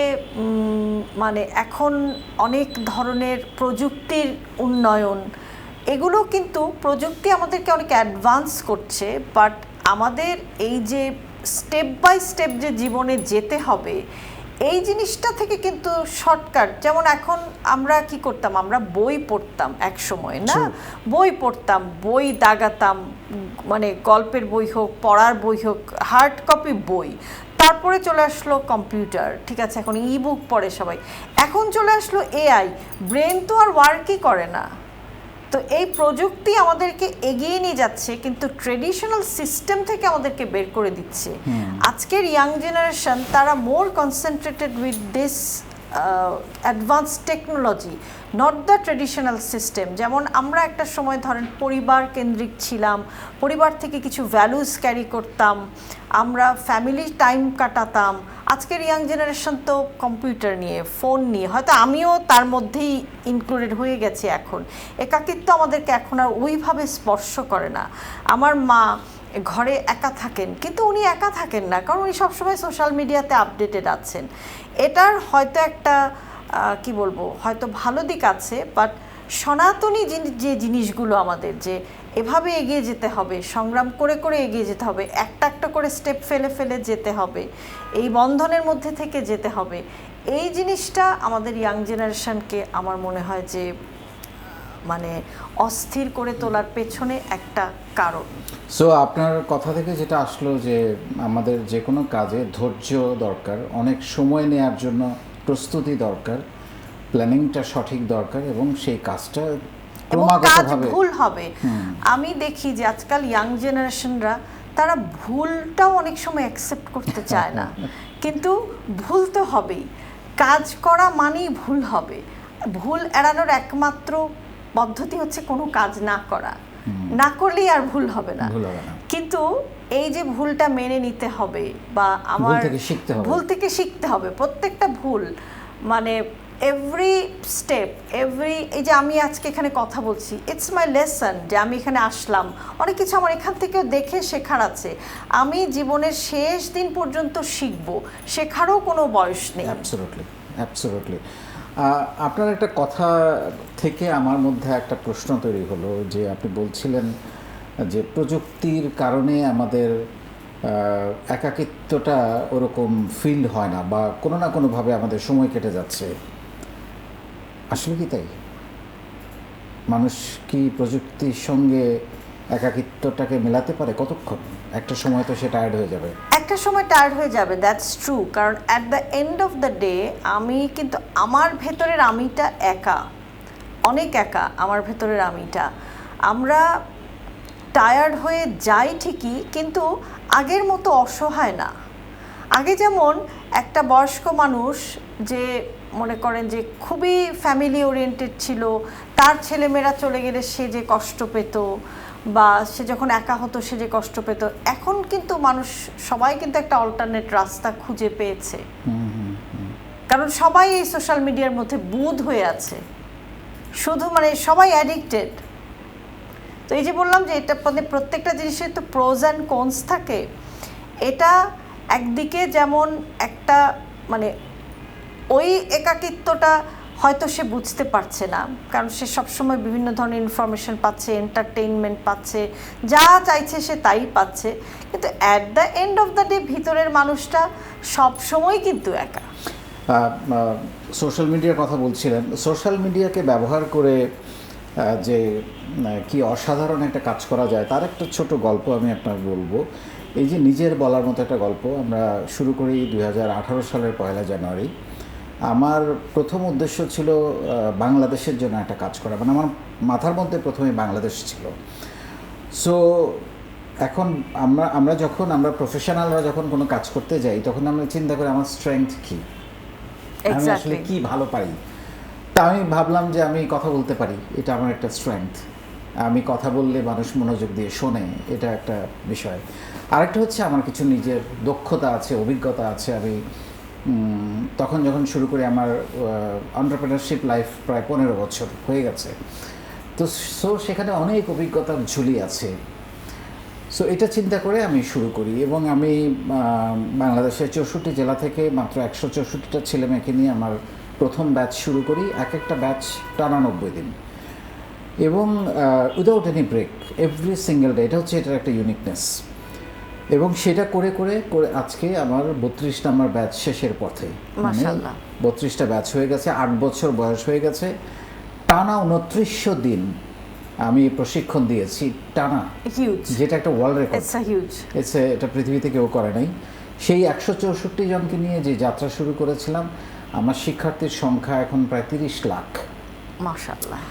মানে এখন অনেক ধরনের প্রযুক্তির উন্নয়ন, এগুলো কিন্তু প্রযুক্তি আমাদেরকে অনেক অ্যাডভান্স করছে, বাট আমাদের এই যে স্টেপ বাই স্টেপ যে জীবনে যেতে হবে, এই জিনিসটা থেকে কিন্তু শর্টকাট, যেমন এখন আমরা কি করতাম, আমরা বই পড়তাম এক সময়, না বই পড়তাম, বই দাগাতাম, মানে গল্পের বই হোক, পড়ার বই হোক, হার্ড কপি বই, তারপরে চলে আসলো কম্পিউটার, ঠিক আছে, এখন ইবুক পড়ে সবাই, এখন চলে আসলো এআই, ব্রেন তো আর ওয়ার্কই করে না। তো এই প্রযুক্তি আমাদেরকে এগিয়ে নিয়ে যাচ্ছে, কিন্তু ট্রেডিশনাল সিস্টেম থেকে আমাদেরকে বের করে দিচ্ছে। আজকের ইয়াং জেনারেশন, তারা more concentrated with this advance technology, not the traditional system. যেমন আমরা একটা সময় ধরেন পরিবার কেন্দ্রিক ছিলাম, পরিবার থেকে কিছু ভ্যালুস ক্যারি করতাম, আমরা ফ্যামিলি টাইম কাটাতাম। আজকের ইয়াং জেনারেশন তো কম্পিউটার নিয়ে, ফোন নিয়ে, হয়তো আমিও তার মধ্যেই ইনক্লুডেড হয়ে গেছি। এখন একাকিত্ব আমাদেরকে এখন আর ওইভাবে স্পর্শ করে না। আমার মা ঘরে একা থাকেন, কিন্তু উনি একা থাকেন না, কারণ উনি সবসময় সোশ্যাল মিডিয়াতে আপডেটেড আছেন। এটার হয়তো একটা কি বলবো, হয়তো ভালো দিক আছে, বাট সনাতনী যে জিনিসগুলো আমাদের, যে এভাবে এগিয়ে যেতে হবে, সংগ্রাম করে করে এগিয়ে যেতে হবে, একটা একটা করে স্টেপ ফেলে ফেলে যেতে হবে, এই বন্ধনের মধ্যে থেকে যেতে হবে, এই জিনিসটা আমাদের ইয়াং জেনারেশনকে আমার মনে হয় যে মানে অস্থির করে তোলার পেছনে একটা কারণ। সো আপনার কথা থেকে যেটা আসলো যে আমাদের যে কোনো কাজে ধৈর্য দরকার, অনেক সময় নেওয়ার জন্য প্রস্তুতি দরকার, প্ল্যানিংটা সঠিক দরকার এবং সেই কাজটা এবং কাজ ক্রমাগতভাবে ভুল হবে। আমি দেখি যে আজকাল ইয়াং জেনারেশনরা তারা ভুলটাও অনেক সময় অ্যাকসেপ্ট করতে চায় না, কিন্তু ভুল তো হবেই। কাজ করা মানেই ভুল হবে। ভুল এড়ানোর একমাত্র পদ্ধতি হচ্ছে কোনো কাজ না করা, না করলেই আর ভুল হবে না। ভুল হবে না। কিন্তু এই যে ভুলটা মেনে নিতে হবে বা আমার ভুল থেকে শিখতে হবে। ভুল থেকে শিখতে হবে, প্রত্যেকটা ভুল মানে এভরি স্টেপ এই যে আমি আজকে এখানে কথা বলছি, ইটস মাই লেসন, যে আমি এখানে আসলাম, অনেক কিছু আমার এখান থেকেও দেখে শেখার আছে। আমি জীবনের শেষ দিন পর্যন্ত শিখবো, শেখারও কোনো বয়স নেই। অ্যাবসলিউটলি। আপনার একটা কথা থেকে আমার মধ্যে একটা প্রশ্ন তৈরি হলো যে আপনি বলছিলেন যে প্রযুক্তির কারণে আমাদের একাকিত্বটা ওরকম ফিল হয় না বা কোনো না কোনোভাবে আমাদের সময় কেটে যাচ্ছে। আসলে কি তাই? মানুষ কি প্রযুক্তির সঙ্গে একাকিত্বটাকে মেলাতে পারে কতক্ষণ? একটা সময় তো সে টায়ার্ড হয়ে যাবে। একটা সময় টায়ার্ড হয়ে যাবে, দ্যাটস ট্রু। কারণ at the end of the day আমি কিন্তু আমার ভেতরের আমিটা একা, অনেক একা আমার ভেতরের আমিটা। আমরা টায়ার্ড হয়ে যাই ঠিকই, কিন্তু আগের মতো অসহায় না। আগে যেমন একটা বয়স্ক মানুষ যে মনে করেন যে খুবই ফ্যামিলি ওরিয়েন্টেড ছিল, তার ছেলেমেয়েরা চলে গেলে সে যে কষ্ট পেত বা সে যখন একা হতো সে যে কষ্ট পেত, এখন কিন্তু মানুষ সবাই কিন্তু একটা অল্টারনেট রাস্তা খুঁজে পেয়েছে। কারণ সবাই এই সোশ্যাল মিডিয়ার মধ্যে বুঁদ হয়ে আছে, শুধু মানে সবাই অ্যাডিক্টেড। তো এই যে বললাম যে এটা প্রত্যেকটা জিনিসের তো প্রোজ অ্যান্ড কনস থাকে। এটা একদিকে যেমন একটা মানে ওই একাকিত্বটা হয়তো সে বুঝতে পারছে না, কারণ সে সবসময় বিভিন্ন ধরনের ইনফরমেশন পাচ্ছে, এন্টারটেইনমেন্ট পাচ্ছে, যা চাইছে সে তাই পাচ্ছে। কিন্তু at the end of the day ভিতরের মানুষটা সবসময় কিন্তু একা। সোশ্যাল মিডিয়ার কথা বলছিলেন, সোশ্যাল মিডিয়াকে ব্যবহার করে যে কি অসাধারণ একটা কাজ করা যায় তার একটা ছোট গল্প আমি আপনার বলবো। এই যে নিজের বলার মতো একটা গল্প আমরা শুরু করি 2018 সালের 1 জানুয়ারি। আমার প্রথম উদ্দেশ্য ছিল বাংলাদেশের জন্য একটা কাজ করা, মানে আমার মাথার মধ্যে প্রথমে বাংলাদেশ ছিল। সো এখন আমরা প্রফেশনালরা যখন কোনো কাজ করতে যাই তখন আমরা চিন্তা করি আমার স্ট্রেংথ কী, আমি আসলে কি ভালো পারি। তা আমি ভাবলাম যে আমি কথা বলতে পারি, এটা আমার একটা স্ট্রেংথ। আমি কথা বললে মানুষ মনোযোগ দিয়ে শোনে, এটা একটা বিষয়। আরেকটা হচ্ছে আমার কিছু নিজের দক্ষতা আছে, অভিজ্ঞতা আছে। আমি তখন যখন শুরু করি আমার এন্টারপ্রেনারশিপ লাইফ প্রায় 15 বছর হয়ে গেছে। তো সেখানে অনেক অভিজ্ঞতার ঝুলি আছে। সো এটা চিন্তা করে আমি শুরু করি এবং আমি বাংলাদেশের 64 জেলা থেকে মাত্র 164টা ছেলেমেয়েকে নিয়ে আমার প্রথম ব্যাচ শুরু করি। একটা ব্যাচ টানা 90 দিন এবং without any break, every single day. এটা হচ্ছে এটার একটা ইউনিকনেস। এবং সেটা করে করে করে আজকে আমার 32 নম্বর ব্যাচ শেষের পথে। মাশাআল্লাহ, 32টা ব্যাচ হয়ে গেছে, 8 বছর বয়স হয়ে গেছে। টানা 2900 দিন আমি প্রশিক্ষণ দিয়েছি টানা, হিউজ, যেটা একটা world record. It's a huge, এটা পৃথিবীতে কেউ করে নাই। সেই 164 জনকে নিয়ে যে যাত্রা শুরু করেছিলাম, আমার শিক্ষার্থীর সংখ্যা এখন প্রায় 30 লাখ। মাশাআল্লাহ।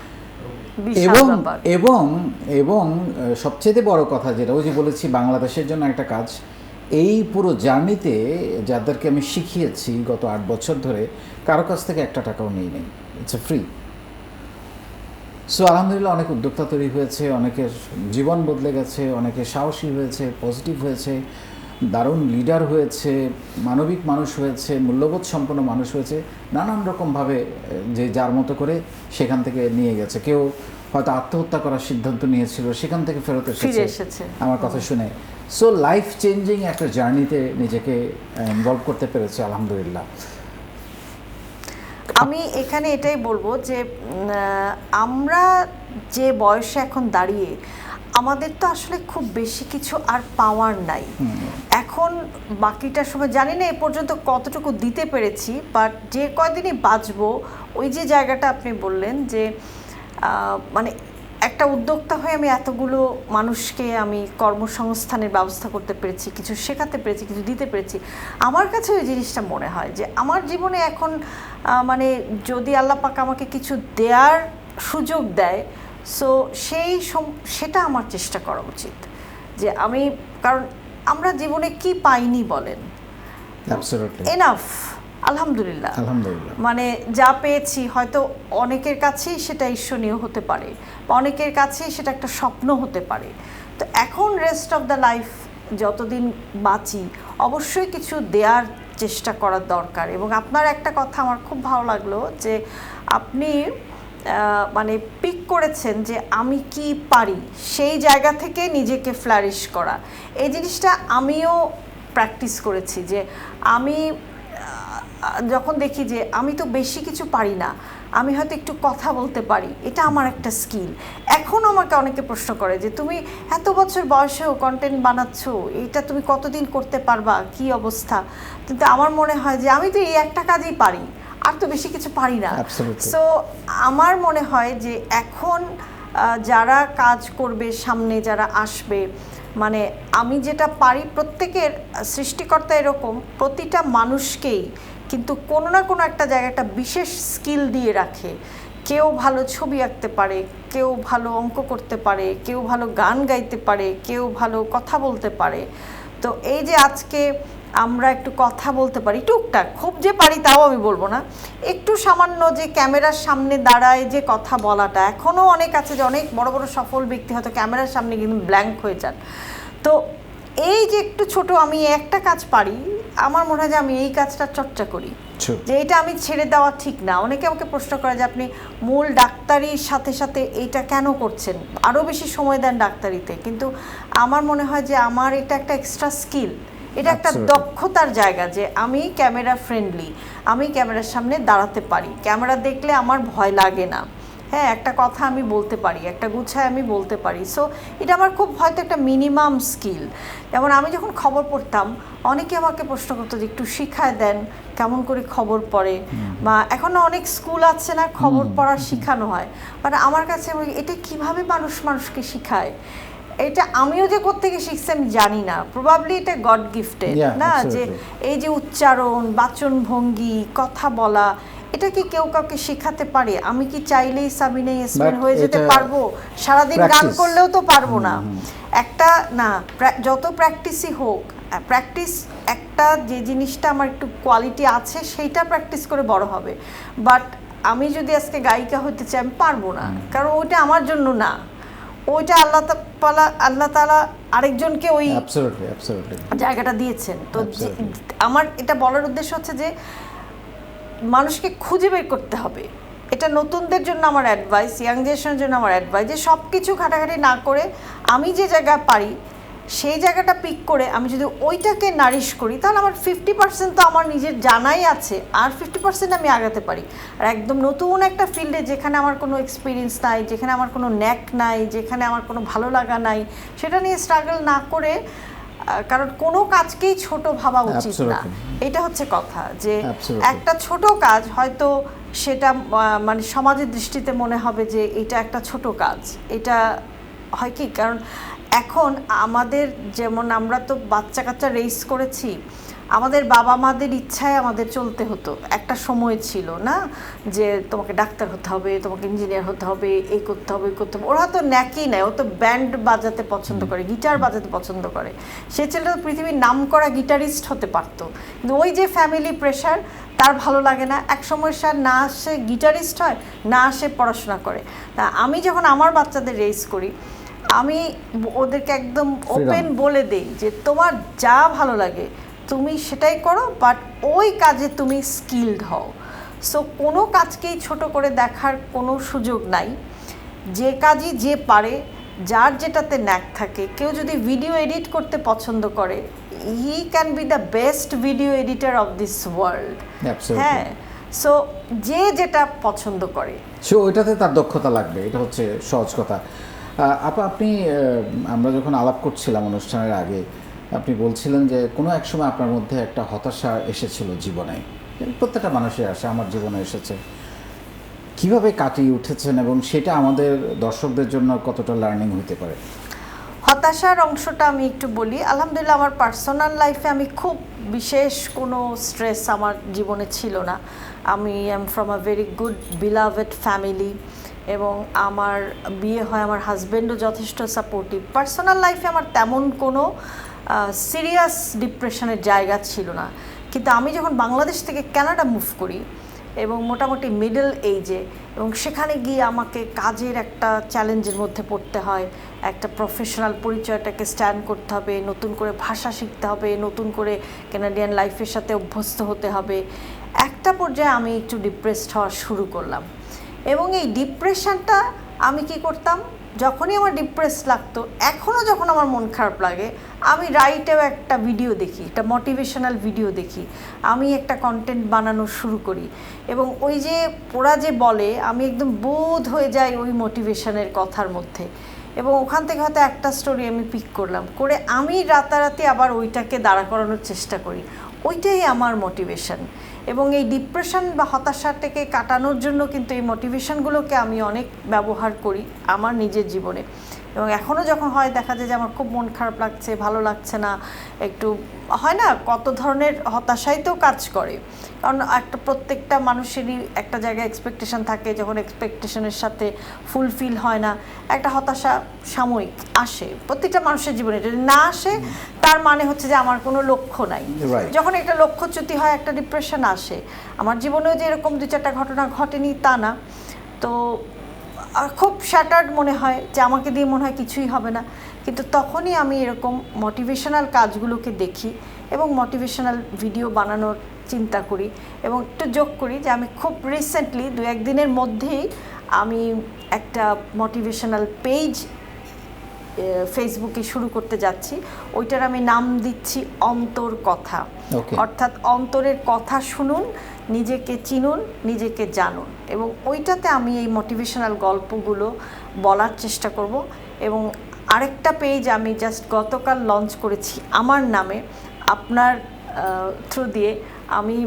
এবং সবচেয়ে বড় কথা যেটা ওই যে বলেছি বাংলাদেশের জন্য একটা কাজ, এই পুরো জার্নিতে যাদেরকে আমি শিখিয়েছি গত 8 বছর ধরে, কারো কাছ থেকে 1 টাকাও নেই। It's a free. সো আলহামদুলিল্লাহ অনেক উদ্যোক্তা তৈরি হয়েছে, অনেকের জীবন বদলে গেছে, অনেকে সাহসী হয়েছে, পজিটিভ হয়েছে, দারুণ লিডার হয়েছে, মানবিক মানুষ হয়েছে, মূল্যবোধ সম্পন্ন মানুষ হয়েছে, নানান রকমভাবে যে যার মতো করে সেখান থেকে নিয়ে গেছে। কেউ হয়তো আত্মহত্যা করার সিদ্ধান্ত নিয়েছিল, সেখান থেকে ফেরত এসেছে আমার কথা শুনে। সো লাইফ চেঞ্জিং একটা জার্নিতে নিজেকে ইনভলভ করতে পেরেছে আলহামদুলিল্লাহ। আমি এখানে এটাই বলবো যে আমরা যে বয়সে এখন দাঁড়িয়ে আমাদের তো আসলে খুব বেশি কিছু আর পাওয়ার নাই। এখন বাকিটা সময় জানি না এ পর্যন্ত কতটুকু দিতে পেরেছি, বাট যে কয়দিনই বাঁচবো, ওই যে জায়গাটা আপনি বললেন যে মানে একটা উদ্যোক্তা হয়ে আমি এতগুলো মানুষকে আমি কর্মসংস্থানের ব্যবস্থা করতে পেরেছি, কিছু শেখাতে পেরেছি, কিছু দিতে পেরেছি। আমার কাছে ওই জিনিসটা মনে হয় যে আমার জীবনে এখন মানে যদি আল্লাহ পাক আমাকে কিছু দেওয়ার সুযোগ দেয়, সো সেটা আমার চেষ্টা করা উচিত। যে আমি, কারণ আমরা জীবনে কি পাইনি বলেন, এনাফ, আলহামদুলিল্লাহ। মানে যা পেয়েছি হয়তো অনেকের কাছেই সেটা ঈর্ষণীয় হতে পারে, বা অনেকের কাছেই সেটা একটা স্বপ্ন হতে পারে। তো এখন রেস্ট অফ দ্য লাইফ যতদিন বাঁচি অবশ্যই কিছু দেওয়ার চেষ্টা করার দরকার। এবং আপনার একটা কথা আমার খুব ভালো লাগলো যে আপনি মানে পিক করেছেন যে আমি কি পারি, সেই জায়গা থেকে নিজেকে ফ্লারিশ করা। এই জিনিসটা আমিও প্র্যাকটিস করেছি যে আমি যখন দেখি যে আমি তো বেশি কিছু পারি না, আমি হয়তো একটু কথা বলতে পারি, এটা আমার একটা স্কিল। এখন আমাকে অনেকে প্রশ্ন করে যে তুমি এত বছর বয়সেও কন্টেন্ট বানাচ্ছ, এটা তুমি কতদিন করতে পারবা, কি অবস্থা? কিন্তু আমার মনে হয় যে আমি তো এই একটা কাজই পারি, আর তো বেশি কিছু পারি না। সো আমার মনে হয় যে এখন যারা কাজ করবে, সামনে যারা আসবে, মানে আমি যেটা পারি, প্রত্যেকের সৃষ্টিকর্তা এরকম প্রতিটা মানুষকেই কিন্তু কোনো না কোনো একটা জায়গায় একটা বিশেষ স্কিল দিয়ে রাখে। কেউ ভালো ছবি আঁকতে পারে, কেউ ভালো অঙ্ক করতে পারে, কেউ ভালো গান গাইতে পারে, কেউ ভালো কথা বলতে পারে। তো এই যে আজকে আমরা একটু কথা বলতে পারি টুকটাক, খুব যে পারি তাও আমি বলবো না, একটু সামান্য যে ক্যামেরার সামনে দাঁড়ায় যে কথা বলাটা, এখনও অনেক আছে যে অনেক বড় বড় সফল ব্যক্তি হয়তো ক্যামেরার সামনে কিন্তু ব্ল্যাঙ্ক হয়ে যান। তো এই যে একটু ছোট আমি একটা কাজ পারি, আমার মনে হয় যে আমি এই কাজটা চর্চা করি, যে এটা আমি ছেড়ে দেওয়া ঠিক না। অনেকে আমাকে প্রশ্ন করে যে আপনি মূল ডাক্তারির সাথে সাথে এইটা কেন করছেন, আরও বেশি সময় দেন ডাক্তারিতে। কিন্তু আমার মনে হয় যে আমার এটা একটা এক্সট্রা স্কিল, এটা একটা দক্ষতার জায়গা যে আমি ক্যামেরা ফ্রেন্ডলি, আমি ক্যামেরার সামনে দাঁড়াতে পারি, ক্যামেরা দেখলে আমার ভয় লাগে না। হ্যাঁ, একটা কথা আমি বলতে পারি, একটা গুছায় আমি বলতে পারি। সো এটা আমার খুব হয়তো একটা মিনিমাম স্কিল। যেমন আমি যখন খবর পড়তাম, অনেকে আমাকে প্রশ্ন করতো যে একটু শিখায় দেন কেমন করে খবর পড়ে, বা এখনও অনেক স্কুল আছে না খবর পড়া শেখানো হয়। বাট আমার কাছে এটা কিভাবে মানুষকে শিখায়, এটা আমিও যে কোত্থেকে শিখছি আমি জানি না, প্রবাবলি এটা গড গিফটেড না, যে এই যে উচ্চারণ, বাচনভঙ্গি, কথা বলা, এটা কি কেউ কাউকে শেখাতে পারে? আমি কি চাইলেই সাবিনা ইয়াসমিন হয়ে যেতে পারবো? সারাদিন গান করলেও তো পারবো না। একটা না, যত প্র্যাকটিসই হোক, প্র্যাকটিস একটা যে জিনিসটা আমার একটু কোয়ালিটি আছে সেইটা প্র্যাকটিস করে বড় হবে। বাট আমি যদি আজকে গায়িকা হতে চাই আমি পারবো না, কারণ ওইটা আমার জন্য না, ওইটা আল্লাহ তাআলা আরেকজনকে ওই জায়গাটা দিয়েছেন। তো আমার এটা বলার উদ্দেশ্য হচ্ছে যে মানুষকে খুঁজে বের করতে হবে। এটা নতুনদের জন্য আমার অ্যাডভাইস, ইয়াং জেনারেশনের জন্য আমার অ্যাডভাইস, যে সব কিছু ঘাটাঘাটি না করে আমি যে জায়গায় পারি সেই জায়গাটা পিক করে আমি যদি ওইটাকে নারিশ করি, তাহলে আমার 50% তো আমার নিজের জানাই আছে, আর 50% আমি আগাতে পারি। আর একদম নতুন একটা ফিল্ডে যেখানে আমার কোনো এক্সপিরিয়েন্স নাই, যেখানে আমার কোনো ন্যাক নাই, যেখানে আমার কোনো ভালো লাগা নাই, সেটা নিয়ে স্ট্রাগল না করে, কারণ কোনো কাজকেই ছোট ভাবা উচিত না। এটা হচ্ছে কথা, যে একটা ছোট কাজ হয়তো সেটা মানে সমাজের দৃষ্টিতে মনে হবে যে এটা একটা ছোট কাজ। এটা হয় কি, কারণ এখন আমাদের যেমন আমরা তো বাচ্চা কাচ্চা রেস করেছি, আমাদের বাবা মাদের ইচ্ছায় আমাদের চলতে হতো। একটা সময় ছিল না যে তোমাকে ডাক্তার হতে হবে, তোমাকে ইঞ্জিনিয়ার হতে হবে, এই করতে হবে, করতে হবে। ওরা তো ন্যাকই নেয়, ও তো ব্যান্ড বাজাতে পছন্দ করে, গিটার বাজাতে পছন্দ করে। সে ছেলেটা তো পৃথিবীর নাম করা গিটারিস্ট হতে পারতো, কিন্তু ওই যে ফ্যামিলি প্রেশার, তার ভালো লাগে না। এক সময় সে না আসে গিটারিস্ট হয়, না আসে পড়াশোনা করে। তা আমি যখন আমার বাচ্চাদের রেস করি, আমি ওদেরকে একদম ওপেন বলে দেই যে তোমার যা ভালো লাগে তুমি সেটাই করো, বাট ওই কাজে তুমি স্কিলড হও। সো কোনো কাজকেই ছোট করে দেখার কোনো সুযোগ নাই। যে কাজই যে পারে, যার যেটাতে ন্যাক থাকে, কেউ যদি ভিডিও এডিট করতে পছন্দ করে, he can be the best video editor of this world. হ্যাঁ, সো যে যেটা পছন্দ করে সে ওইটাতে তার দক্ষতা লাগবে, এটা হচ্ছে সহজ কথা। আপনি আমরা যখন আলাপ করছিলাম অনুষ্ঠানের আগে, আপনি বলছিলেন যে কোনো এক সময় আপনার মধ্যে একটা হতাশা এসেছিল জীবনে, প্রত্যেকটা মানুষের আসে, আমার জীবনে এসেছে। কিভাবে কাটিয়ে উঠেছেন এবং সেটা আমাদের দর্শকদের জন্য কতটা লার্নিং হতে পারে? হতাশার অংশটা আমি একটু বলি। আলহামদুলিল্লাহ আমার পার্সোনাল লাইফে আমি খুব বিশেষ কোনো স্ট্রেস আমার জীবনে ছিল না। আমি am from a very good beloved family, এবং আমার বিয়ে হয়, আমার হাজব্যান্ডও যথেষ্ট সাপোর্টিভ। পার্সোনাল লাইফে আমার তেমন কোনো সিরিয়াস ডিপ্রেশনের জায়গা ছিল না। কিন্তু আমি যখন বাংলাদেশ থেকে কানাডা মুভ করি এবং মোটামুটি মিডল এইজে, এবং সেখানে গিয়ে আমাকে কাজের একটা চ্যালেঞ্জের মধ্যে পড়তে হয়, একটা প্রফেশনাল পরিচয়টাকে স্ট্যান্ড করতে হবে, নতুন করে ভাষা শিখতে হবে, নতুন করে কানাডিয়ান লাইফের সাথে অভ্যস্ত হতে হবে। একটা পর্যায়ে আমি একটু ডিপ্রেসড হওয়া শুরু করলাম, এবং এই ডিপ্রেশনটা আমি কি করতাম, যখনই আমার ডিপ্রেস লাগতো, এখনও যখন আমার মন খারাপ লাগে, আমি রাইটেও একটা ভিডিও দেখি, একটা মোটিভেশনাল ভিডিও দেখি, আমি একটা কন্টেন্ট বানানো শুরু করি, এবং ওই যে ওরা যে বলে, আমি একদম বোধ হয়ে যাই ওই মোটিভেশনের কথার মধ্যে, এবং ওখান থেকে হয়তো একটা স্টোরি আমি পিক করলাম, করে আমি রাতারাতি আবার ওইটাকে দাঁড়া করানোর চেষ্টা করি। ওইটাই আমার মোটিভেশন। এবং এই ডিপ্রেশন বা হতাশাটাকে কাটানোর জন্য কিন্তু এই মোটিভেশনগুলোকে আমি অনেক ব্যবহার করি আমার নিজের জীবনে। এবং এখনও যখন হয়, দেখা যায় যে আমার খুব মন খারাপ লাগছে, ভালো লাগছে না, একটু হয় না, কত ধরনের হতাশাই তো কাজ করে। কারণ একটা প্রত্যেকটা মানুষেরই একটা জায়গায় এক্সপেকটেশন থাকে, যখন এক্সপেকটেশনের সাথে ফুলফিল হয় না, একটা হতাশা সাময়িক আসে প্রত্যেকটা মানুষের জীবনে। যদি না আসে, তার মানে হচ্ছে যে আমার কোনো লক্ষ্য নাই। যখন একটা লক্ষ্যচ্যুতি হয়, একটা ডিপ্রেশন আসে। আমার জীবনেও যে এরকম 2-4টা ঘটনা ঘটেনি তা না, তো খুব শ্যাটার্ড মনে হয় যে আমাকে দিয়ে মনে হয় কিছুই হবে না। কিন্তু তখনই আমি এরকম মোটিভেশনাল কাজগুলোকে দেখি এবং মোটিভেশনাল ভিডিও বানানোর চিন্তা করি। এবং একটু যোগ করি যে আমি খুব রিসেন্টলি 2-1 দিনের মধ্যেই আমি একটা মোটিভেশনাল পেজ ফেসবুকে শুরু করতে যাচ্ছি। ওইটার আমি নাম দিচ্ছি অন্তর কথা। অর্থাৎ অন্তরের কথা শুনুন, নিজেকে চিনুন, নিজেকে জানুন। এবং ওইটাতে আমি এই মোটিভেশনাল গল্পগুলো বলার চেষ্টা করব। এবং আরেকটা পেজ আমি জাস্ট গতকাল লঞ্চ করেছি আমার নামে। আপনার থ্রু দিয়ে আমি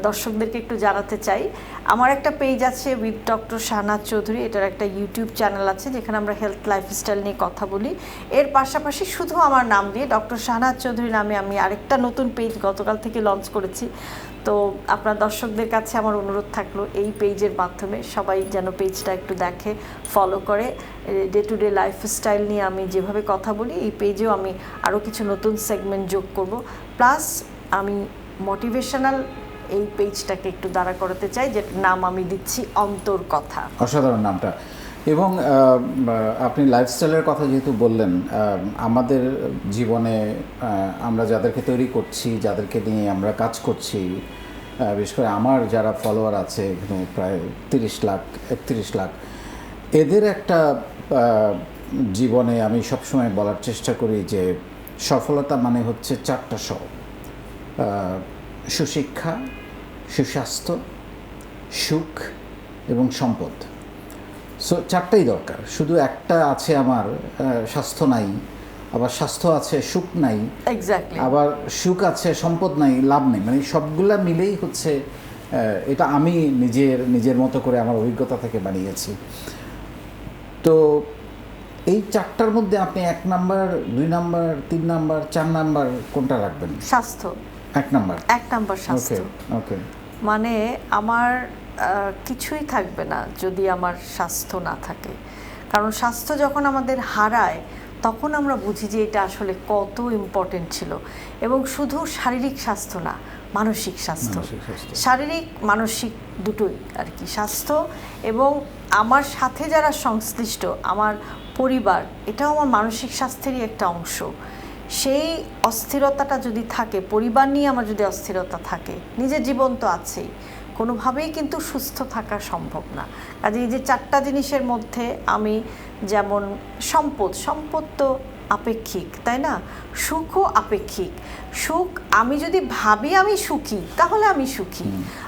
দর্শকদেরকে একটু জানাতে চাই, আমার একটা পেজ আছে উইথ ডক্টর শাহনাজ চৌধুরী। এটার একটা ইউটিউব চ্যানেল আছে যেখানে আমরা হেলথ লাইফস্টাইল নিয়ে কথা বলি। এর পাশাপাশি শুধু আমার নাম দিয়ে ডক্টর শাহনাজ চৌধুরী নামে আমি আরেকটা নতুন পেজ গতকাল থেকে লঞ্চ করেছি। তো আপনার দর্শকদের কাছে আমার অনুরোধ থাকলো, এই পেজের মাধ্যমে সবাই যেন পেজটা একটু দেখে, ফলো করে। ডে টু ডে লাইফস্টাইল নিয়ে আমি যেভাবে কথা বলি, এই পেজেও আমি আরও কিছু নতুন সেগমেন্ট যোগ করব। প্লাস আমি মোটিভেশনাল এই পেজটাকে একটু দাঁড়া করাতে চাই, যে নাম আমি দিচ্ছি অন্তর কথা। অসাধারণ নামটা। এবং আপনি লাইফস্টাইলের কথা যেহেতু বললেন, আমাদের জীবনে আমরা যাদেরকে তৈরি করছি, যাদেরকে নিয়ে আমরা কাজ করছি, বিশেষ করে আমার যারা ফলোয়ার আছে এখানে প্রায় 30 লাখ 31 লাখ, এদের একটা জীবনে আমি সবসময় বলার চেষ্টা করি যে সফলতা মানে হচ্ছে 4টা স: সুশিক্ষা, সুস্বাস্থ্য, সুখ এবং সম্পদ। সো 4টাই দরকার। শুধু একটা আছে আমার স্বাস্থ্য নাই, আবার স্বাস্থ্য আছে সুখ নাই, এক্স্যাক্টলি, আবার সুখ আছে সম্পদ নাই, লাভ নেই। মানে সবগুলা মিলেই হচ্ছে, এটা আমি নিজের মতো করে আমার অভিজ্ঞতা থেকে বানিয়েছি। তো এই 4টার মধ্যে আপনি 1 নাম্বার, 2 নাম্বার, 3 নাম্বার, 4 নাম্বার কোনটা রাখবেন? স্বাস্থ্য। 1 নাম্বার। 1 নাম্বার স্বাস্থ্য। ওকে। মানে আমার কিছুই থাকবে না যদি আমার স্বাস্থ্য না থাকে। কারণ স্বাস্থ্য যখন আমাদের হারায়, তখন আমরা বুঝি যে এটা আসলে কত ইম্পর্টেন্ট ছিল। এবং শুধু শারীরিক স্বাস্থ্য না, মানসিক স্বাস্থ্য, শারীরিক মানসিক দুটোই আর কি স্বাস্থ্য। এবং আমার সাথে যারা সংশ্লিষ্ট, আমার পরিবার, এটাও আমার মানসিক স্বাস্থ্যেরই একটা অংশ। সেই অস্থিরতাটা যদি থাকে, পরিবার নিয়ে আমার যদি অস্থিরতা থাকে, নিজের জীবন তো আছেই, কোনোভাবেই কিন্তু সুস্থ থাকা সম্ভব না। কাজে এই যে 4টা জিনিসের মধ্যে আমি, যেমন সম্পদ তো আপেক্ষিক, তাই না? সুখও আপেক্ষিক। সুখ, আমি যদি ভাবি আমি সুখী, তাহলে আমি সুখী।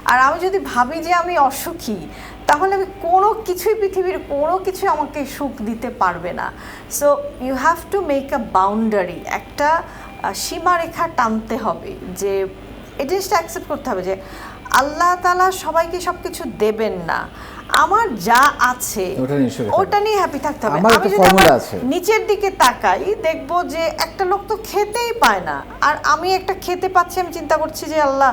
আর আমি যদি ভাবি যে আমি অসুখী, তাহলে আমি কোনো কিছুই, পৃথিবীর কোনো কিছু আমাকে সুখ দিতে পারবে না। So you have to make a boundary, একটা সীমারেখা টানতে হবে, যে এই জিনিসটা অ্যাকসেপ্ট করতে হবে যে আল্লাহ তাআলা সবাইকে সব কিছু দেবেন না। আমার যা আছে ওটা নিয়ে সুখে থাকবো। ওটা নিয়ে হ্যাপি থাকতে হবে। আমার আমি একটা যদি formula আমার আছে। নিচের দিকে তাকাই দেখবো যে একটা লোক তো খেতেই পায় না, আর আমি একটা খেতে পাচ্ছি, আমি চিন্তা করছি যে আল্লাহ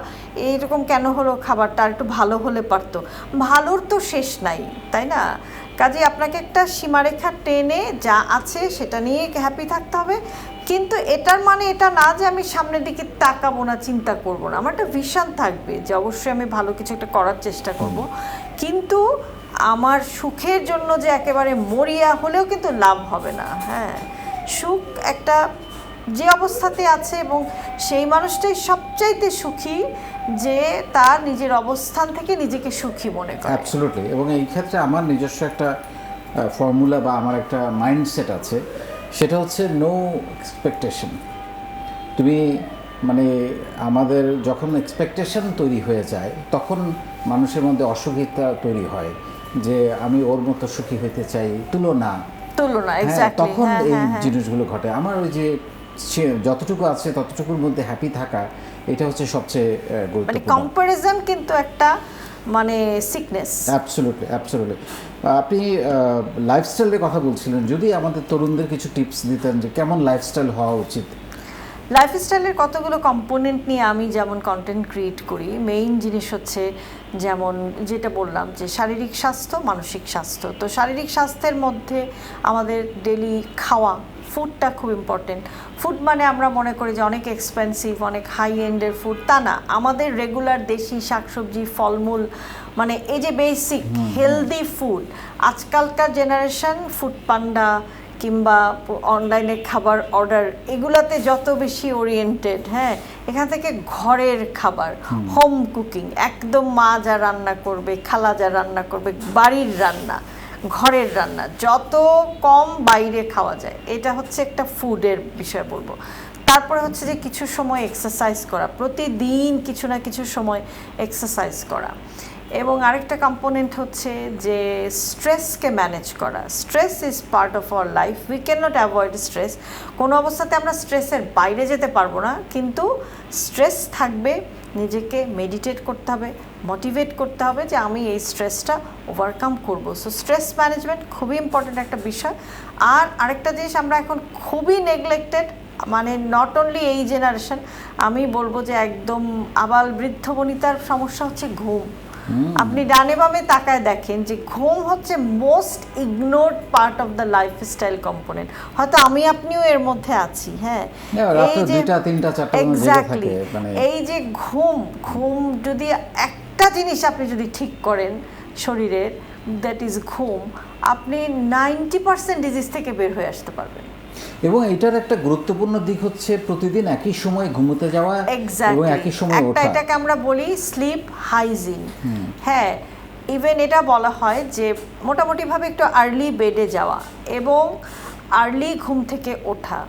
এইরকম কেন হলো, খাবারটা আর একটু ভালো হলে পারতো। ভালোর তো শেষ নাই, তাই না? কাজে আপনাকে একটা সীমারেখা টেনে যা আছে সেটা নিয়ে হ্যাপি থাকতে হবে। কিন্তু এটার মানে এটা না যে আমি সামনের দিকে তাকাবো না, চিন্তা করব না। আমার একটা ভিশন থাকবে যে অবশ্যই আমি ভালো কিছু একটা করার চেষ্টা করব, কিন্তু আমার সুখের জন্য যে একেবারে মরিয়া হলেও কিন্তু লাভ হবে না। হ্যাঁ, সুখ একটা যে অবস্থাতে আছে, এবং সেই মানুষটাই সবচাইতে সুখী যে তার নিজের অবস্থান থেকে নিজেকে সুখী মনে করে। অ্যাবসলিউটলি। এবং এই ক্ষেত্রে আমার নিজস্ব একটা ফর্মুলা বা আমার একটা মাইন্ডসেট আছে, সেটা হচ্ছে নো এক্সপেকটেশন। তুমি মানে আমাদের যখন এক্সপেকটেশন তৈরি হয়ে যায় তখন মানুষের মধ্যে অসুখিতা তৈরি হয় যে আমি ওর মতো সুখী হইতে চাই, তুলনা। এক্স্যাক্টলি, তখন এই জিনিসগুলো ঘটে। আমার ওই যে যতটুকু আছে ততটুকুর মধ্যে হ্যাপি থাকা, এটা হচ্ছে সবচেয়ে মানে গুরুত্বপূর্ণ। কম্পারিজন কিন্তু একটা মানে সিকনেস। Absolutely, absolutely. আপনি লাইফস্টাইলের কথা বলছিলেন, যদি আমাদের তরুণদের কিছু টিপস দিতেন যে কেমন লাইফস্টাইল হওয়া উচিত। লাইফস্টাইলের কতগুলো কম্পোনেন্ট নিয়ে আমি যেমন কন্টেন্ট ক্রিয়েট করি। মেইন জিনিস হচ্ছে যেমন যেটা বললাম যে শারীরিক স্বাস্থ্য, মানসিক স্বাস্থ্য। তো শারীরিক স্বাস্থ্যের মধ্যে আমাদের ডেলি খাওয়া, ফুডটা খুব ইম্পর্টেন্ট। ফুড মানে আমরা মনে করি যে অনেক এক্সপেন্সিভ, অনেক হাই এন্ডের ফুড, তা না। আমাদের রেগুলার দেশি শাকসবজি, ফলমূল, মানে এই যে বেসিক হেলদি ফুড। আজকালকার জেনারেশন ফুড পান্ডা কিংবা অনলাইনে খাবার অর্ডার এগুলাতে যত বেশি ওরিয়েন্টেড। হ্যাঁ, এখান থেকে ঘরের খাবার, হোম কুকিং, একদম মা যা রান্না করবে, খালা যা রান্না করবে, বাড়ির রান্না, ঘরের রান্না, যত কম বাইরে খাওয়া যায়, এটা হচ্ছে একটা ফুডের বিষয় বলবো। তারপরে হচ্ছে যে কিছু সময় এক্সারসাইজ করা, প্রতিদিন কিছু না কিছু সময় এক্সারসাইজ করা। এবং আরেকটা কম্পোনেন্ট হচ্ছে যে স্ট্রেসকে ম্যানেজ করা। Stress is part of our life, we can not avoid stress. কোনো অবস্থাতে আমরা স্ট্রেসের বাইরে যেতে পারবো না, কিন্তু স্ট্রেস থাকবে, নিজেকে মেডিটেট করতে হবে, মোটিভেট করতে হবে যে আমি এই স্ট্রেসটা ওভারকাম করব। সো স্ট্রেস ম্যানেজমেন্ট খুবই ইম্পর্ট্যান্ট একটা বিষয়। আর আরেকটা জিনিস আমরা এখন খুবই নেগলেক্টেড, মানে নট অনলি এই জেনারেশন, আমি বলবো যে একদম আবাল বৃদ্ধ বনিতার সমস্যা হচ্ছে ঘুম। আপনি ডানে বামে তাকায় দেখেন যে ঘুম হচ্ছে most ignored part of the lifestyle component. হয়তো আমি আপনিও এর মধ্যে আছি। হ্যাঁ, এই যে এক্স্যাক্টলি, এই যে ঘুম যদি একটা জিনিস আপনি যদি ঠিক করেন শরীরের, দ্যাট ইজ ঘুম, আপনি 90% ডিজিজ থেকে বের হয়ে আসতে পারবেন। এবং এটার একটা গুরুত্বপূর্ণ দিক হচ্ছে প্রতিদিন একই সময় ঘুমোতে যাওয়া এবং একই সময় ওঠা। এটাকে আমরা বলি স্লিপ হাইজিন। হ্যাঁ, ইভেন এটা বলা হয় যে মোটামুটিভাবে একটু আর্লি বেডে যাওয়া এবং আর্লি ঘুম থেকে ওঠা।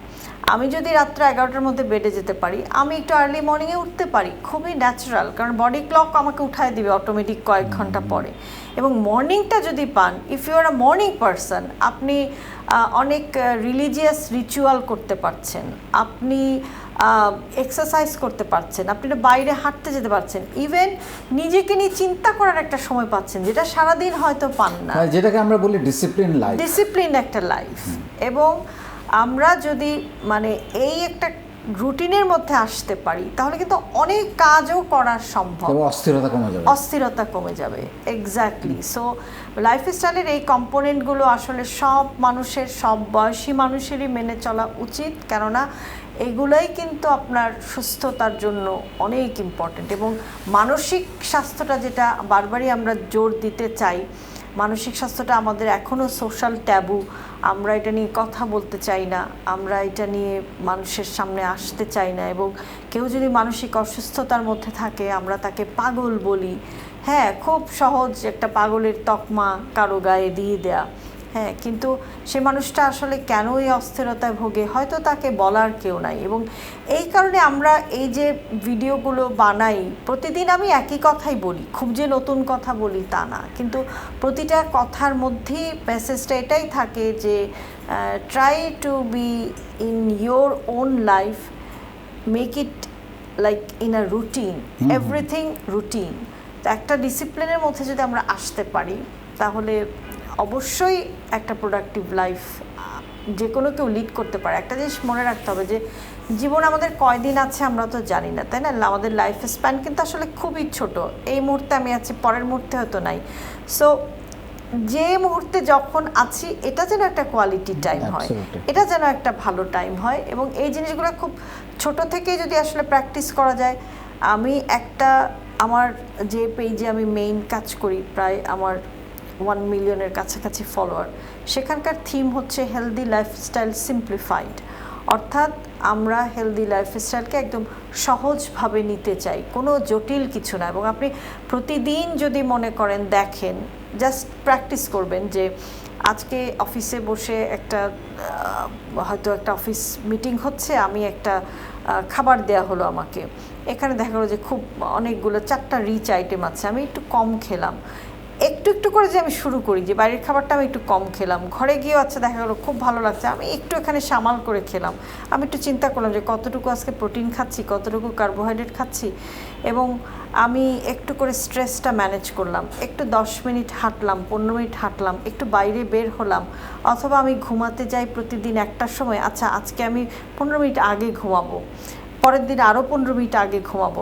আমি যদি রাত্রে 11টার মধ্যে বেডে যেতে পারি, আমি একটু আর্লি মর্নিংয়ে উঠতে পারি, খুবই ন্যাচারাল, কারণ বডি ক্লক আমাকে উঠায় দিবে অটোমেটিক কয়েক ঘন্টা পরে। এবং মর্নিংটা যদি পান, if you are a morning person, আপনি অনেক রিলিজিয়াস রিচুয়াল করতে পারছেন, আপনি এক্সারসাইজ করতে পারছেন, আপনি বাইরে হাঁটতে যেতে পারছেন, ইভেন নিজেকে নিয়ে চিন্তা করার একটা সময় পাচ্ছেন, যেটা সারাদিন হয়তো পান না, যেটাকে আমরা বলি ডিসিপ্লিন লাইফ। ডিসিপ্লিন একটা লাইফ। এবং আমরা যদি মানে এই একটা রুটিনের মধ্যে আসতে পারি, তাহলে কিন্তু অনেক কাজও করা সম্ভব, অস্থিরতা কমে যাবে। এক্স্যাক্টলি। সো লাইফস্টাইলের এই কম্পোনেন্টগুলো আসলে সব মানুষের, সব বয়সী মানুষেরই মেনে চলা উচিত, কেননা এগুলাই কিন্তু আপনার সুস্থতার জন্য অনেক ইম্পর্ট্যান্ট। এবং মানসিক স্বাস্থ্যটা, যেটা বারবারই আমরা জোর দিতে চাই, মানসিক স্বাস্থ্যটা আমাদের এখনও সোশ্যাল ট্যাবু, আমরা এটা নিয়ে কথা বলতে চাই না, আমরা এটা নিয়ে মানুষের সামনে আসতে চাই না। এবং কেউ যদি মানসিক অসুস্থতার মধ্যে থাকে, আমরা তাকে পাগল বলি। হ্যাঁ, খুব সহজ একটা পাগলের তকমা কারো গায়ে দিয়ে দেয়া। হ্যাঁ, কিন্তু সে মানুষটা আসলে কেন এই অস্থিরতায় ভোগে, হয়তো তাকে বলার কেউ নাই। এবং এই কারণে আমরা এই যে ভিডিওগুলো বানাই, প্রতিদিন আমি একই কথাই বলি, খুব যে নতুন কথা বলি তা না, কিন্তু প্রতিটা কথার মধ্যেই মেসেজটা এটাই থাকে যে try to be in your own life, make it like in a routine, everything routine. তো একটা ডিসিপ্লিনের মধ্যে যদি আমরা আসতে পারি, তাহলে অবশ্যই একটা প্রোডাক্টিভ লাইফ যে কোনো কেউ লিড করতে পারে। একটা জিনিস মনে রাখতে হবে যে জীবন আমাদের কয়দিন আছে আমরা তো জানি না, তাই না? আমাদের লাইফ স্প্যান কিন্তু আসলে খুবই ছোট। এই মুহূর্তে আমি আছি, পরের মুহূর্তে হয়তো নাই। সো যে মুহূর্তে যখন আছি এটা যেন একটা কোয়ালিটি টাইম হয়, এটা যেন একটা ভালো টাইম হয়, এবং এই জিনিসগুলো খুব ছোট থেকেই যদি আসলে প্র্যাকটিস করা যায়। আমি আমার যে পেজে আমি মেইন কাজ করি, প্রায় আমার 1 মিলিয়নের কাছাকাছি ফলোয়ার, সেখানকার থিম হচ্ছে হেলদি লাইফস্টাইল সিম্পলিফাইড। অর্থাৎ আমরা হেলদি লাইফস্টাইলকে একদম সহজভাবে নিতে চাই, কোনো জটিল কিছু না। এবং আপনি প্রতিদিন যদি মনে করেন, দেখেন, জাস্ট প্র্যাকটিস করবেন যে আজকে অফিসে বসে হয়তো একটা অফিস মিটিং হচ্ছে, আমি একটা খাবার দেয়া হলো আমাকে, এখানে দেখা গেলো যে খুব অনেকগুলো 4টা রিচ আইটেম আছে, আমি একটু কম খেলাম, একটু একটু করে যে আমি শুরু করি যে বাইরের খাবারটা আমি একটু কম খেলাম, ঘরে গিয়েও দেখা গেলো খুব ভালো লাগছে, আমি একটু এখানে সামাল করে খেলাম, আমি একটু চিন্তা করলাম যে কতটুকু আজকে প্রোটিন খাচ্ছি, কতটুকু কার্বোহাইড্রেট খাচ্ছি, এবং আমি একটু করে স্ট্রেসটা ম্যানেজ করলাম, একটু 10 মিনিট হাঁটলাম, 15 মিনিট হাঁটলাম, একটু বাইরে বের হলাম, অথবা আমি ঘুমাতে যাই প্রতিদিন 1টার সময়, আচ্ছা আজকে আমি 15 মিনিট আগে ঘুমাবো, পরের দিন আরও 15 মিনিট আগে ঘুমাবো।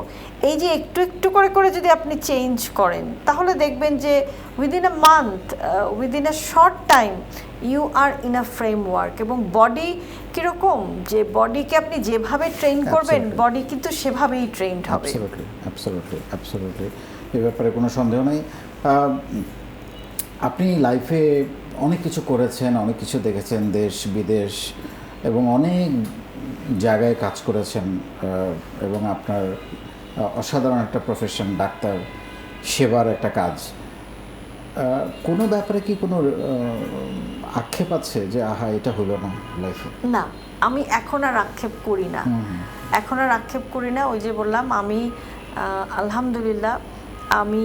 এই যে একটু একটু করে করে যদি আপনি চেঞ্জ করেন, তাহলে দেখবেন যে within a month, within a short time you are in a framework. এবং বডি কীরকম, যে বডিকে আপনি যেভাবে ট্রেন করবেন, বডি কিন্তু সেভাবেই ট্রেনড হবে। অ্যাবসলিউটলি এ ব্যাপারে কোনো সন্দেহ নেই। আপনি লাইফে অনেক কিছু করেছেন, অনেক কিছু দেখেছেন, দেশ বিদেশ এবং অনেক জায়গায় কাজ করেছেন, এবং আপনার অসাধারণ একটা প্রফেশন, ডাক্তার সেবার একটা কাজ। কোনো ব্যাপারে কি কোনো আক্ষেপ আছে যে আহা এটা হলো না লাইফে? না, আমি এখন আর আক্ষেপ করি না, ওই যে বললাম, আমি আলহামদুলিল্লাহ আমি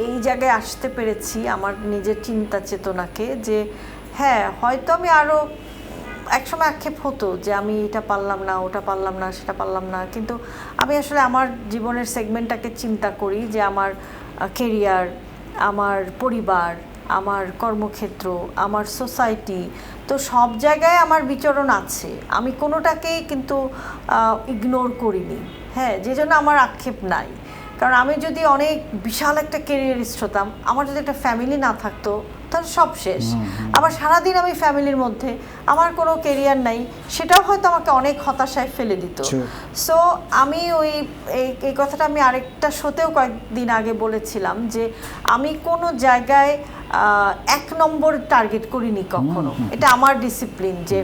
এই জায়গায় আসতে পেরেছি আমার নিজের চিন্তা চেতনাকে, যে হ্যাঁ হয়তো আমি আরও একসময় আক্ষেপ হতো যে আমি এটা পারলাম না, ওটা পারলাম না, সেটা পারলাম না, কিন্তু আমি আসলে আমার জীবনের সেগমেন্টটাকে চিন্তা করি যে আমার কেরিয়ার, আমার পরিবার, আমার কর্মক্ষেত্র, আমার সোসাইটি, তো সব জায়গায় আমার বিচরণ আছে, আমি কোনোটাকেই কিন্তু ইগনোর করিনি। হ্যাঁ, যে জন্য আমার আক্ষেপ নাই। কারণ আমি যদি অনেক বিশাল একটা কেরিয়ারিস্ট হতাম, আমার যদি একটা ফ্যামিলি না থাকতো, তাহলে সব শেষ। আবার সারাদিন আমি ফ্যামিলির মধ্যে, আমার কোনো কেরিয়ার নাই, সেটাও হয়তো আমাকে অনেক হতাশায় ফেলে দিত। সো আমি এই কথাটা আমি আরেকটা শোতেও কয়েকদিন আগে বলেছিলাম যে আমি কোনো জায়গায় 1 নম্বর টার্গেট করিনি কখনো। এটা আমার ডিসিপ্লিন যে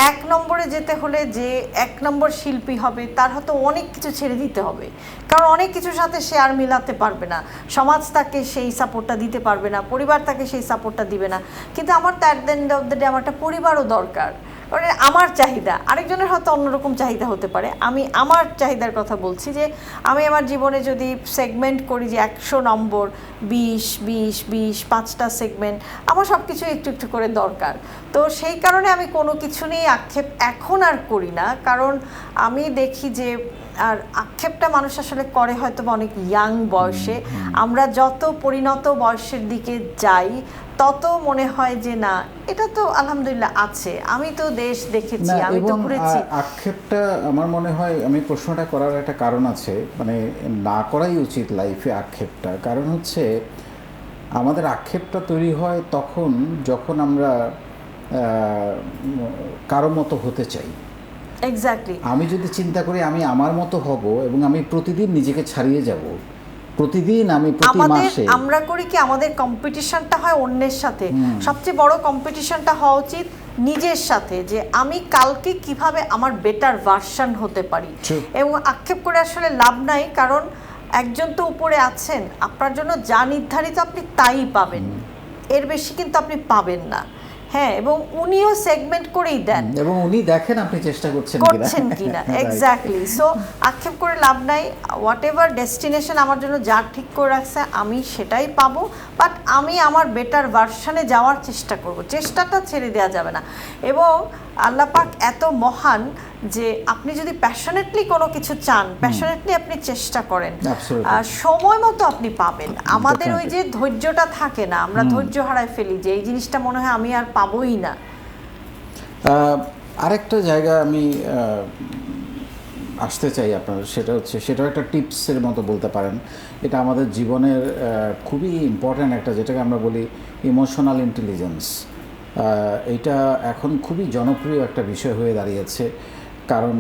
1 নম্বরে যেতে হলে যে 1 নম্বর শিল্পী হবে, তার হয়তো অনেক কিছু ছেড়ে দিতে হবে, কারণ অনেক কিছুর সাথে সে আর মিলাতে পারবে না, সমাজ তাকে সেই সাপোর্টটা দিতে পারবে না, পরিবার তাকে সেই সাপোর্টটা দিবে না। কিন্তু আমার তো at the end of the day আমার একটা পরিবারও দরকার, কারণ আমার চাহিদা, আরেকজনের হয়তো অন্যরকম চাহিদা হতে পারে, আমি আমার চাহিদার কথা বলছি। যে আমি আমার জীবনে যদি সেগমেন্ট করি যে 100 নম্বর, 20 5টা সেগমেন্ট, আমার সব কিছু একটু একটু করে দরকার। তো সেই কারণে আমি কোনো কিছু নিয়ে আক্ষেপ এখন আর করি না, কারণ আমি দেখি যে আর আক্ষেপটা মানুষ আসলে করে হয়তো অনেক ইয়াং বয়সে, আমরা যত পরিণত বয়সের দিকে যাই তত মনে হয় যে না, এটা তো আলহামদুলিল্লাহ আছে, আমি তো দেশ দেখেছি, আমি তো ঘুরেছি। আক্ষেপটা আমার মনে হয়, আমি প্রশ্নটা করার একটা কারণ আছে, মানে না করাই উচিত লাইফে আক্ষেপটা। কারণ হচ্ছে আমাদের আক্ষেপটা তৈরি হয় তখন যখন আমরা কারো মতো হতে চাই। এক্স্যাক্টলি। আমি যদি চিন্তা করি আমি আমার মতো হব এবং আমি প্রতিদিন নিজেকে ছাড়িয়ে যাব, প্রতিদিন আমি প্রতি মাসে, আমরা করি কি আমাদের কম্পিটিশনটা হয় অন্যের সাথে, সবচেয়ে বড় কম্পিটিশনটা হওয়া উচিত নিজের সাথে, যে আমি কালকে কিভাবে আমার বেটার ভার্সন হতে পারি। এবং আক্ষেপ করে আসলে লাভ নাই, কারণ একজন তো উপরে আছেন, আপনার জন্য যা নির্ধারিত আপনি তাই পাবেন, এর বেশি কিন্তু আপনি পাবেন না। হ্যাঁ, এবং উনিও সেগমেন্ট করেই দেন, এবং উনি দেখেন আপনি চেষ্টা করছেন কিনা। এক্স্যাক্টলি। সো আক্ষেপ করে লাভ নাই, হোয়াট এভার ডেস্টিনেশন আমার জন্য যা ঠিক করে রাখছে আমি সেটাই পাবো, বাট আমি আমার বেটার ভার্সনে যাওয়ার চেষ্টা করব, চেষ্টাটা ছেড়ে দেওয়া যাবে না। এবং আল্লাহ পাক এত মহান যে আপনি যদি প্যাশনেটলি কোনো কিছু চান, প্যাশনেটলি আপনি চেষ্টা করেন, সময় মতো আপনি পাবেন। আমাদের ওই যে ধৈর্যটা থাকে না, আমরা ধৈর্য হারায় ফেলি, যে এই জিনিসটা মনে হয় আমি আর পাবোই না। আরেকটা জায়গা আমি আসতে চাই আপনার, সেটা হচ্ছে, সেটাও একটা টিপসের মতো বলতে পারেন। এটা আমাদের জীবনের খুবই ইম্পর্ট্যান্ট একটা, যেটাকে আমরা বলি ইমোশনাল ইন্টেলিজেন্স। এটা এখন খুবই জনপ্রিয় একটা বিষয় হয়ে দাঁড়িয়েছে, কারণ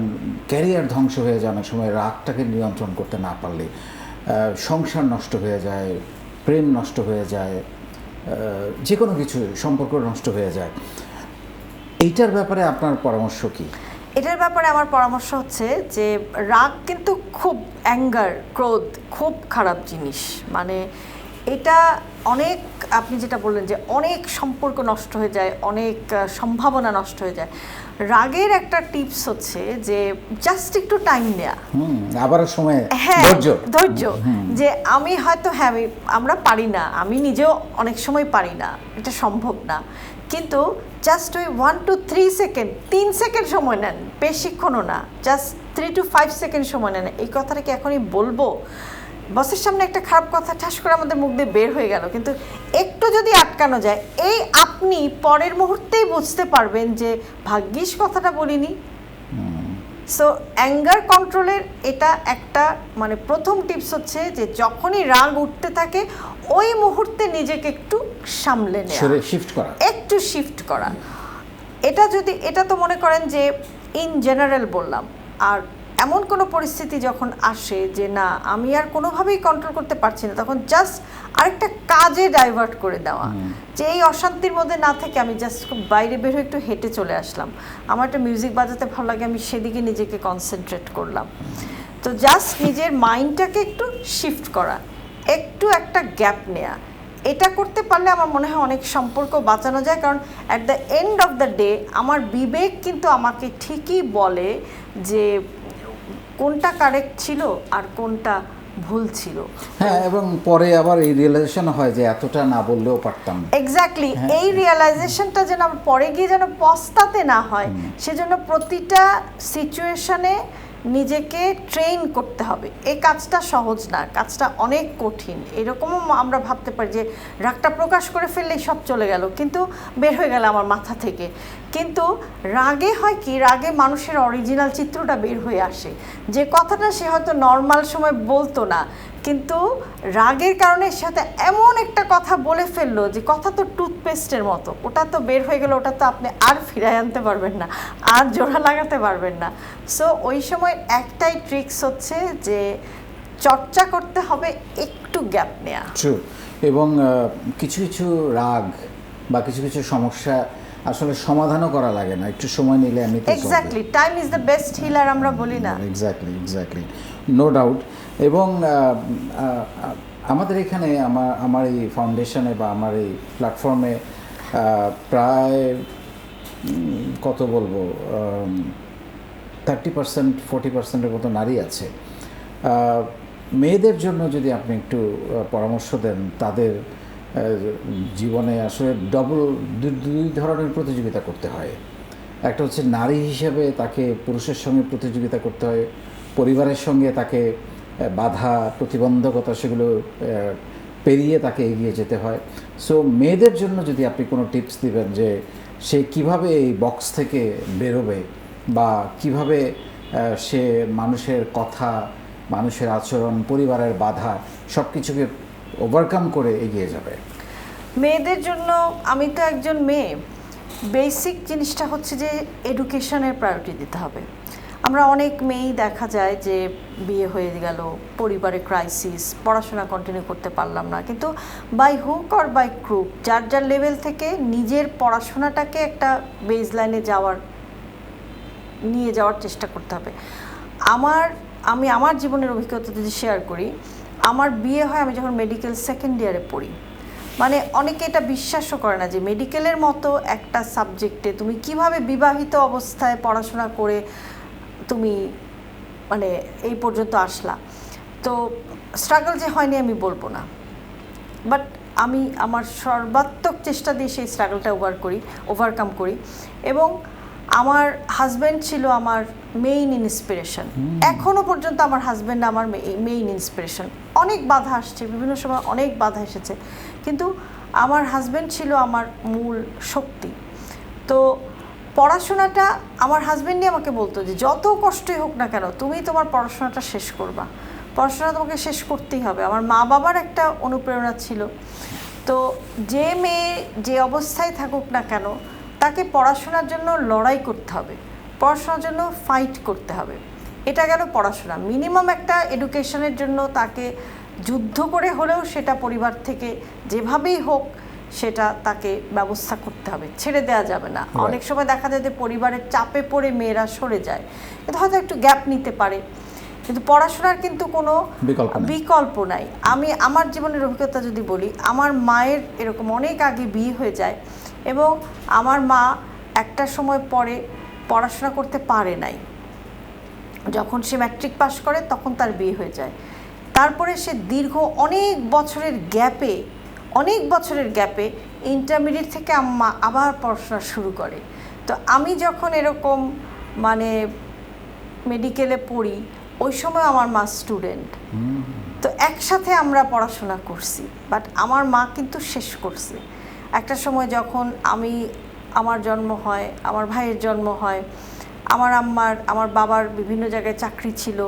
ক্যারিয়ার ধ্বংস হয়ে যায় অনেক সময় রাগটাকে নিয়ন্ত্রণ করতে না পারলে। সংসার নষ্ট হয়ে যায়, প্রেম নষ্ট হয়ে যায়, যে কোনো কিছু সম্পর্ক নষ্ট হয়ে যায়। এইটার ব্যাপারে আপনার পরামর্শ কি? এটার ব্যাপারে আমার পরামর্শ হচ্ছে যে রাগ কিন্তু খুব, অ্যাঙ্গার, ক্রোধ খুব খারাপ জিনিস। মানে এটা অনেক, আপনি যেটা বললেন যে অনেক সম্পর্ক নষ্ট হয়ে যায়, অনেক সম্ভাবনা নষ্ট হয়ে যায়। রাগের একটা টিপস হচ্ছে যে জাস্ট একটু টাইম নেওয়া, আবার সময়, ধৈর্য, যে আমি হয়তো, হ্যাঁ আমরা পারি না, আমি নিজেও অনেক সময় পারি না, এটা সম্ভব না, কিন্তু জাস্ট ওই 1 to 3 সেকেন্ড, 3 সেকেন্ড সময় নেন, বেশিক্ষণও না, জাস্ট 3 to 5 সেকেন্ড সময় নেন। এই কথাটা কি এখনই বলবো? বসের সামনে একটা খারাপ কথা ঠাস করে আমাদের মুখ দিয়ে বের হয়ে গেল, কিন্তু একটু যদি আটকানো যায়, এই আপনি পরের মুহূর্তেই বুঝতে পারবেন যে ভাগ্যিস কথাটা বলিনি। সো অ্যাঙ্গার কন্ট্রোলের এটা একটা মানে প্রথম টিপস হচ্ছে যে যখনই রাগ উঠতে থাকে ওই মুহূর্তে নিজেকে একটু সামলে নেওয়া, একটু শিফট করা। এটা যদি, এটা তো মনে করেন যে ইন জেনারেল বললাম। আর এমন কোনো পরিস্থিতি যখন আসে যে না আমি আর কোনোভাবেই কন্ট্রোল করতে পারছি না, তখন জাস্ট আরেকটা কাজে ডাইভার্ট করে দেওয়া, যে এই অশান্তির মধ্যে না থেকে আমি জাস্ট বাইরে বের হয়ে একটু হেঁটে চলে আসলাম, আমার একটা মিউজিক বাজাতে ভালো লাগে, আমি সেদিকে নিজেকে কনসেন্ট্রেট করলাম। তো জাস্ট নিজের মাইন্ডটাকে একটু শিফট করা, একটু একটা গ্যাপ নেওয়া, এটা করতে পারলে আমার মনে হয় অনেক সম্পর্ক বাঁচানো যায়। কারণ at the end of the day আমার বিবেক কিন্তু আমাকে ঠিকই বলে যে কোনটা কারেক্ট ছিল আর কোনটা ভুল ছিল। হ্যাঁ, এবং পরে আবার এই রিয়েলাইজেশন হয় যে এতটা না বললেও পারতাম। এক্স্যাক্টলি, এই রিয়েলাইজেশনটা যেন পরে গিয়ে যেন পস্তাতে না হয়, সেজন্য প্রতিটা সিচুয়েশনে নিজেকে ট্রেন করতে হবে। এই কাজটা সহজ না, কাজটা অনেক কঠিন। এরকমও আমরা ভাবতে পারি যে রাগটা প্রকাশ করে ফেললেই সব চলে গেল, কিন্তু বের হয়ে গেল আমার মাথা থেকে। কিন্তু রাগে হয় কি, রাগে মানুষের অরিজিনাল চিত্রটা বের হয়ে আসে, যে কথাটা সে হয়তো নর্মাল সময় বলতো না, কিন্তু রাগের কারণে সাথে এমন একটা কথা বলে ফেললো যে কথা তো টুথপেস্টের মতো, ওটা তো বের হয়ে গেল, ওটা তো আপনি আর ফিরায় আনতে পারবেন না, আর জোড়া লাগাতে পারবেন না। সো ওই সময় একটাই ট্রিক্স হচ্ছে যে চর্চা করতে হবে, একটু গ্যাপ নেওয়া। ট্রু। এবং কিছু কিছু রাগ বা কিছু কিছু সমস্যা আসলে সমাধানও করা লাগে না, একটু সময় নিলে আমি exactly, time is the best healer, আমরা বলি না? Exactly, no doubt. এবং আমাদের এখানে আমার এই ফাউন্ডেশনে বা আমার এই প্ল্যাটফর্মে প্রায় কত বলবো 30% 40%-এর মতো নারী আছে। মেয়েদের জন্য যদি আপনি একটু পরামর্শ দেন, তাদের জীবনে আসলে দুই ধরনের প্রতিযোগিতা করতে হয়। একটা হচ্ছে নারী হিসেবে তাকে পুরুষের সঙ্গে প্রতিযোগিতা করতে হয়, পরিবারের সঙ্গে তাকে বাধা প্রতিবন্ধকতা সেগুলো পেরিয়ে তাকে এগিয়ে যেতে হয়। সো মেয়েদের জন্য যদি আপনি কোনো টিপস দিবেন যে সে কিভাবে এই বক্স থেকে বেরোবে, বা কিভাবে সে মানুষের কথা, মানুষের আচরণ, পরিবারের বাধা সব কিছুকে ওভারকাম করে এগিয়ে যাবে। মেয়েদের জন্য, আমি তো একজন মেয়ে, বেসিক জিনিসটা হচ্ছে যে এডুকেশনের প্রায়োরিটি দিতে হবে। আমরা অনেক মেয়েই দেখা যায় যে বিয়ে হয়ে গেল, পরিবারে ক্রাইসিস, পড়াশোনা কন্টিনিউ করতে পারলাম না, কিন্তু by hook or by crook যার যার লেভেল থেকে নিজের পড়াশোনাটাকে একটা বেস লাইনে নিয়ে যাওয়ার চেষ্টা করতে হবে। আমি আমার জীবনের অভিজ্ঞতা যদি শেয়ার করি, আমার বিয়ে হয় আমি যখন মেডিকেল সেকেন্ড ইয়ারে পড়ি। মানে অনেকে এটা বিশ্বাসও করে না যে মেডিকেলের মতো একটা সাবজেক্টে তুমি কিভাবে বিবাহিত অবস্থায় পড়াশোনা করে তুমি মানে এই পর্যন্ত আসলা। তো স্ট্রাগল যে হয়নি আমি বলবো না, বাট আমি আমার সর্বাত্মক চেষ্টা দিয়ে সেই স্ট্রাগলটা ওভারকাম করি। এবং আমার হাজব্যান্ড ছিল আমার মেইন ইন্সপিরেশন, এখনো পর্যন্ত আমার হাজব্যান্ড আমার মেইন ইন্সপিরেশন। অনেক বাধা আসছে, বিভিন্ন সময় অনেক বাধা এসেছে, কিন্তু আমার হাজব্যান্ড ছিল আমার মূল শক্তি। তো পড়াশোনাটা আমার হাজব্যান্ডই আমাকে বলতো যে যত কষ্টই হোক না কেন তুমি তোমার পড়াশোনাটা শেষ করবা, পড়াশোনা তোমাকে শেষ করতেই হবে। আমার মা বাবার একটা অনুপ্রেরণা ছিল। তো যে মেয়ে যে অবস্থায় থাকুক না কেন তাকে পড়াশোনার জন্য লড়াই করতে হবে, পড়াশোনার জন্য ফাইট করতে হবে। এটা গেল পড়াশোনা। মিনিমাম একটা এডুকেশনের জন্য তাকে যুদ্ধ করে হলেও সেটা পরিবার থেকে যেভাবেই হোক সেটা তাকে ব্যবস্থা করতে হবে, ছেড়ে দেওয়া যাবে না। অনেক সময় দেখা যায় যে পরিবারের চাপে পড়ে মেয়েরা সরে যায়, কিন্তু হয়তো একটু গ্যাপ নিতে পারে, কিন্তু পড়াশোনার কিন্তু কোনো বিকল্প নাই। আমি আমার জীবনের অভিজ্ঞতা যদি বলি, আমার মায়ের এরকম অনেক আগে বিয়ে হয়ে যায় এবং আমার মা একটা সময় পরে পড়াশোনা করতে পারে নাই। যখন সে ম্যাট্রিক পাস করে তখন তার বিয়ে হয়ে যায়। তারপরে সে দীর্ঘ অনেক বছরের গ্যাপে ইন্টারমিডিয়েট থেকে আম্মা আবার পড়াশোনা শুরু করে। তো আমি যখন এরকম মানে মেডিকেলে পড়ি ওই সময় আমার মা স্টুডেন্ট, তো একসাথে আমরা পড়াশোনা করছি, বাট আমার মা কিন্তু শেষ করছে। একটা সময় যখন আমার জন্ম হয়, আমার ভাইয়ের জন্ম হয়, আমার বাবার বিভিন্ন জায়গায় চাকরি ছিল,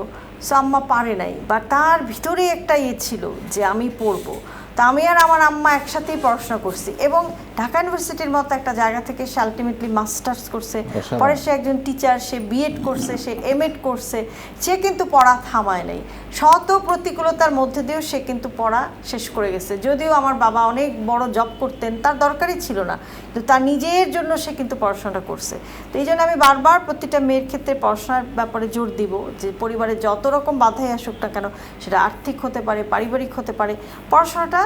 সো আম্মা পারে নাই, বা তার ভিতরেই একটা ছিল যে আমি পড়বো। তা আমি আর আমার আম্মা একসাথেই পড়াশোনা করছি এবং ঢাকা ইউনিভার্সিটির মতো একটা জায়গা থেকে সে আলটিমেটলি মাস্টার্স করছে, পরে সে একজন টিচার, সে বিএড করছে, সে এমএড করছে। সে কিন্তু পড়া থামায় নাই, শত প্রতিকূলতার মধ্যে দিয়েও সে কিন্তু পড়া শেষ করে গেছে। যদিও আমার বাবা অনেক বড় জব করতেন, তার দরকারই ছিল না, কিন্তু তার নিজের জন্য সে কিন্তু পড়াশোনাটা করছে। তো এই জন্য আমি বারবার প্রতিটা মেয়ের ক্ষেত্রে পড়াশোনার ব্যাপারে জোর দিব যে পরিবারে যত রকম বাধাই আসুক না কেন, সেটা আর্থিক হতে পারে, পারিবারিক হতে পারে, পড়াশোনাটা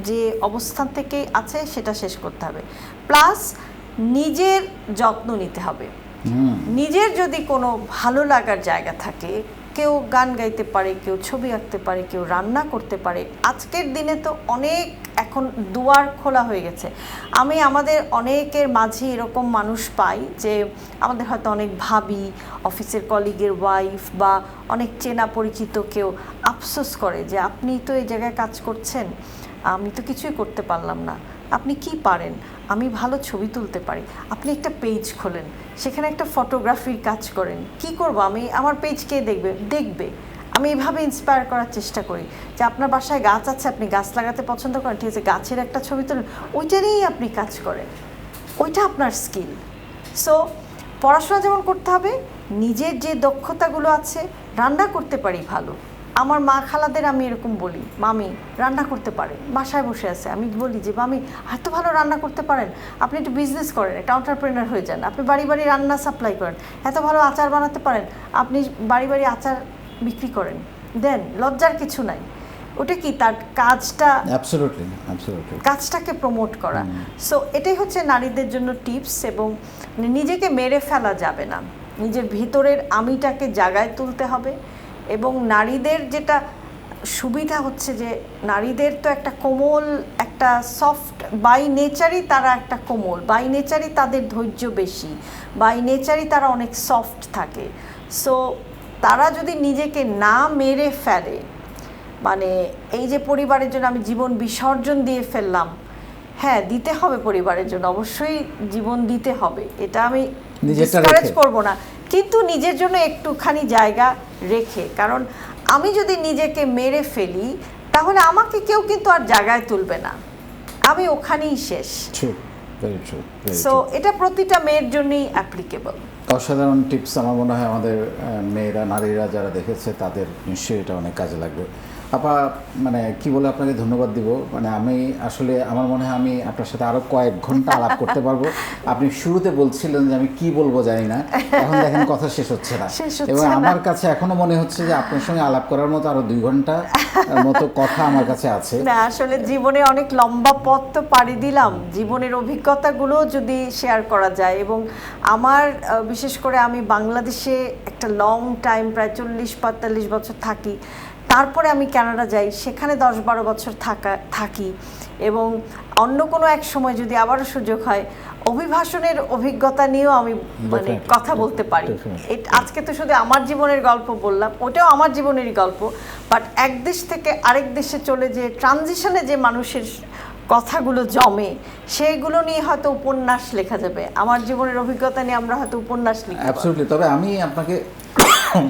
যে অবস্থান থেকে আছে সেটা শেষ করতে হবে। প্লাস নিজের যত্ন নিতে হবে। নিজের যদি কোনো ভালো লাগার জায়গা থাকে, কেউ গান গাইতে পারে, কেউ ছবি আঁকতে পারে, কেউ রান্না করতে পারে। আজকের দিনে তো অনেক এখন দুয়ার খোলা হয়ে গেছে। আমি আমাদের অনেকের মাঝে এরকম মানুষ পাই যে আমাদের হয়তো অনেক ভাবি, অফিসের কলিগের ওয়াইফ বা অনেক চেনা পরিচিত কেউ আফসোস করে যে আপনি তো এই জায়গায় কাজ করছেন, আমি তো কিছুই করতে পারলাম না। আপনি কি পারেন? আমি ভালো ছবি তুলতে পারি, আপনি একটা পেজ খোলেন, সেখানে একটা ফটোগ্রাফির কাজ করেন। কি করব আমি? আমার পেজ কে দেখবে। আমি এভাবে ইন্সপায়ার করার চেষ্টা করি যে আপনার বাসায় গাছ আছে, আপনি গাছ লাগাতে পছন্দ করেন, ঠিক আছে, গাছের একটা ছবি তুলেন, ওইটা নিয়েই আপনি কাজ করেন, ওইটা আপনার স্কিল। সো পড়াশোনা যেমন করতে হবে, নিজের যে দক্ষতাগুলো আছে, রান্না করতে পারি ভালো। আমার মা খালাদের আমি এরকম বলি, মামি রান্না করতে পারে, বাসায় বসে আছে, আমি বলি যে মামি এত ভালো রান্না করতে পারেন, আপনি একটু বিজনেস করেন, একটা এন্টারপ্রেনার হয়ে যান, আপনি বাড়ি বাড়ি রান্না সাপ্লাই করেন, এত ভালো আচার বানাতে পারেন, আপনি বাড়ি বাড়ি আচার বিক্রি করেন, দেন, লজ্জার কিছু নাই। ওটা কি তার কাজটা, কাজটাকে প্রমোট করা। সো এটাই হচ্ছে নারীদের জন্য টিপস। এবং নিজেকে মেরে ফেলা যাবে না, নিজের ভিতরের আমিটাকে জাগায় তুলতে হবে। এবং নারীদের যেটা সুবিধা হচ্ছে যে নারীদের তো একটা কোমল, একটা সফট, বাই নেচারই তারা একটা কোমল, বাই নেচারই তাদের ধৈর্য বেশি, বাই নেচারই তারা অনেক সফট থাকে। সো তারা যদি নিজেকে না মেরে ফেলে, মানে এই যে পরিবারের জন্য আমি জীবন বিসর্জন দিয়ে ফেললাম, হ্যাঁ দিতে হবে পরিবারের জন্য, অবশ্যই জীবন দিতে হবে, এটা আমি ডিসকারেজ করব না, কিন্তু নিজের জন্য একটুখানি জায়গা রেখে। কারণ আমি যদি নিজেকে মেরে ফেলি তাহলে আমাকে কেউ কিন্তু আর জায়গায় তুলবে না, আমি ওখানেই শেষ। সো এটা প্রতিটা মেয়ের জন্যই অ্যাপ্লিকেবল। অসাধারণ টিপস। আমার মনে হয় আমাদের মেয়েরা, নারীরা যারা দেখেছে তাদের নিশ্চয়ই এটা অনেক কাজে লাগবে। আপা, মানে কি বলে আপনাকে ধন্যবাদ দিব। মানে আমি আসলে আমার মনে হয় আমি আপনার সাথে আরো কয়েক ঘন্টা আলাপ করতে পারবো। আপনি শুরুতে বলছিলেন যে আমি কি বলবো জানি না, এখন দেখেন কথা শেষ হচ্ছে না, এবং আমার কাছে এখনো মনে হচ্ছে যে আপনার সঙ্গে আলাপ করার মতো আরো 2 ঘন্টা মতো কথা আমার কাছে আছে। না, আসলে জীবনে অনেক লম্বা পথ তো পাড়ি দিলাম, জীবনের অভিজ্ঞতাগুলো যদি শেয়ার করা যায়। এবং আমার বিশেষ করে আমি বাংলাদেশে একটা লং টাইম, প্রায় 40-45 বছর থাকি, তারপরে আমি কানাডা যাই, সেখানে 10-12 বছর থাকি এবং অন্য কোনো এক সময় যদি আবারও সুযোগ হয় অভিভাষণের অভিজ্ঞতা নিয়েও আমি মানে কথা বলতে পারি। আজকে তো শুধু আমার জীবনের গল্প বললাম, ওটাও আমার জীবনেরই গল্প, বাট এক দেশ থেকে আরেক দেশে চলে যে ট্রানজিশনে যে মানুষের কথাগুলো জমে, সেইগুলো নিয়ে হয়তো উপন্যাস লেখা যাবে। আমার জীবনের অভিজ্ঞতা নিয়ে আমরা হয়তো উপন্যাস লিখতে পারব। অ্যাবসলিউটলি। তবে আমি আপনাকে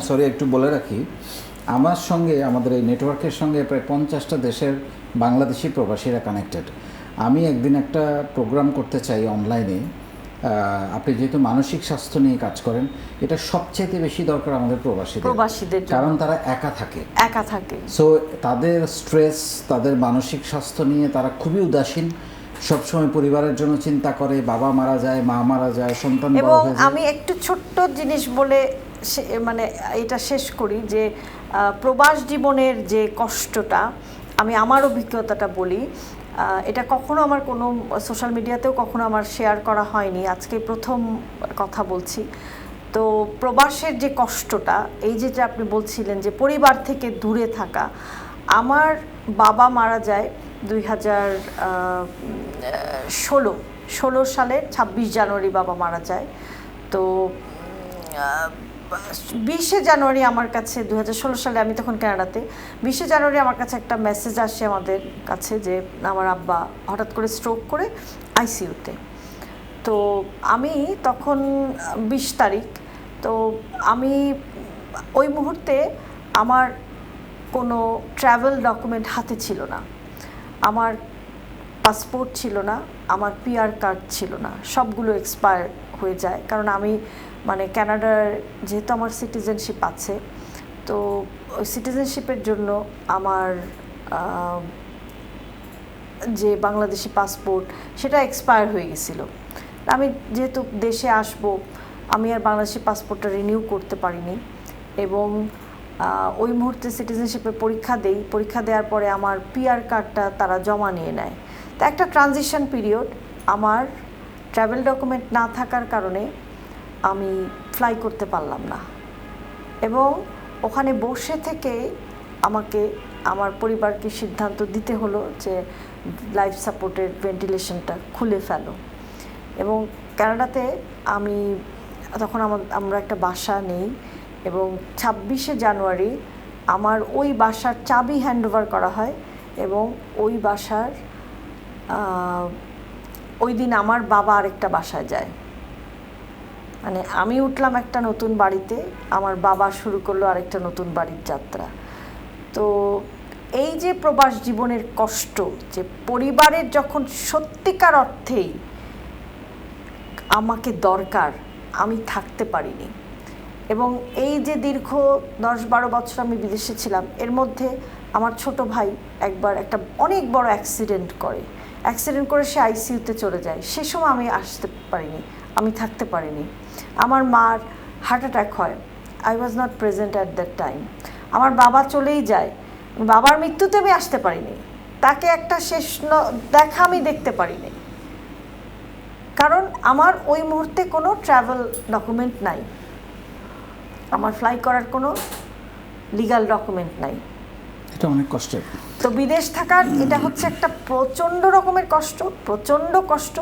সরি একটু বলে রাখি, আমার সঙ্গে, আমাদের এই নেটওয়ার্কের সঙ্গে প্রায় 50টা দেশের বাংলাদেশি প্রবাসীরা কানেক্টেড। আমি একদিন একটা প্রোগ্রাম করতে চাই অনলাইনে। আপনি যেহেতু মানসিক স্বাস্থ্য নিয়ে কাজ করেন, এটা সবচেয়ে বেশি দরকার আমাদের প্রবাসীদের, কারণ তারা একা থাকে। সো তাদের স্ট্রেস, তাদের মানসিক স্বাস্থ্য নিয়ে তারা খুবই উদাসীন, সবসময় পরিবারের জন্য চিন্তা করে, বাবা মারা যায়, মা মারা যায়, সন্তান বড় এবং হয়ে যায়। আমি একটু ছোট্ট জিনিস বলে মানে এটা শেষ করি যে প্রবাস জীবনের যে কষ্টটা, আমি আমার অভিজ্ঞতাটা বলি। এটা কখনো আমার কোনো সোশ্যাল মিডিয়াতেও কখনো আমার শেয়ার করা হয়নি, আজকে প্রথম কথা বলছি। তো প্রবাসের যে কষ্টটা, এই যেটা আপনি বলছিলেন যে পরিবার থেকে দূরে থাকা, আমার বাবা মারা যায় 2016 সালের 26 জানুয়ারি বাবা মারা যায়। তো 20 জানুয়ারি আমার কাছে, 2016 সালে আমি তখন কানাডাতে, 20 জানুয়ারি আমার কাছে একটা মেসেজ আসে আমাদের কাছে যে আমার আব্বা হঠাৎ করে স্ট্রোক করে আইসিইউতে। তো আমি তখন 20 তারিখ, তো আমি ওই মুহূর্তে আমার কোনো ট্রাভেল ডকুমেন্ট হাতে ছিল না, আমার পাসপোর্ট ছিল না, আমার পিআর কার্ড ছিল না, সবগুলো এক্সপায়ার হয়ে যায়। কারণ আমি মানে কানাডার যেহেতু আমার সিটিজেনশিপ আছে, তো ওই সিটিজেনশিপের জন্য আমার যে বাংলাদেশি পাসপোর্ট সেটা এক্সপায়ার হয়ে গেছিলো। আমি যেহেতু দেশে আসব, আমি আর বাংলাদেশি পাসপোর্টটা রিনিউ করতে পারিনি এবং ওই মুহূর্তে সিটিজেনশিপের পরীক্ষা দেওয়ার পরে আমার পিআর কার্ডটা তারা জমা নিয়ে নেয়। তো একটা ট্রানজিশন পিরিয়ড, আমার ট্রাভেল ডকুমেন্ট না থাকার কারণে আমি ফ্লাই করতে পারলাম না এবং ওখানে বসে থেকে আমাকে আমার পরিবারকে সিদ্ধান্ত দিতে হলো যে লাইফ সাপোর্টের ভেন্টিলেশনটা খুলে ফেলো। এবং কানাডাতে আমি তখন আমরা একটা বাসা নেই এবং 26 জানুয়ারি আমার ওই বাসার চাবি হ্যান্ডওভার করা হয় এবং ওই বাসার ওই দিন আমার বাবা আরেকটা বাসায় যায়। মানে আমি উঠলাম একটা নতুন বাড়িতে, আমার বাবা শুরু করলো আরেকটা নতুন বাড়ির যাত্রা। তো এই যে প্রবাস জীবনের কষ্ট, যে পরিবারের যখন সত্যিকার অর্থেই আমাকে দরকার, আমি থাকতে পারিনি। এবং এই যে দীর্ঘ 10-12 বছর আমি বিদেশে ছিলাম, এর মধ্যে আমার ছোট ভাই একবার একটা অনেক বড় অ্যাক্সিডেন্ট করে সে আইসিইউতে চলে যায়। সে সময় আমি আসতে পারিনি, আমি থাকতে পারিনি। আমার মার হার্ট অ্যাটাক হয়, I was not present at that time. আমার বাবা চলেই যায়, বাবার মৃত্যুতে আমি আসতে পারিনি, তাকে একটা শেষ দেখা আমি দেখতে পারিনি, কারণ আমার ওই মুহূর্তে কোনো ট্রাভেল ডকুমেন্ট নাই, আমার ফ্লাই করার কোনো লিগ্যাল ডকুমেন্ট নাই। এটা অনেক কষ্টের। তো বিদেশ থাকার এটা হচ্ছে একটা প্রচণ্ড রকমের প্রচণ্ড কষ্ট,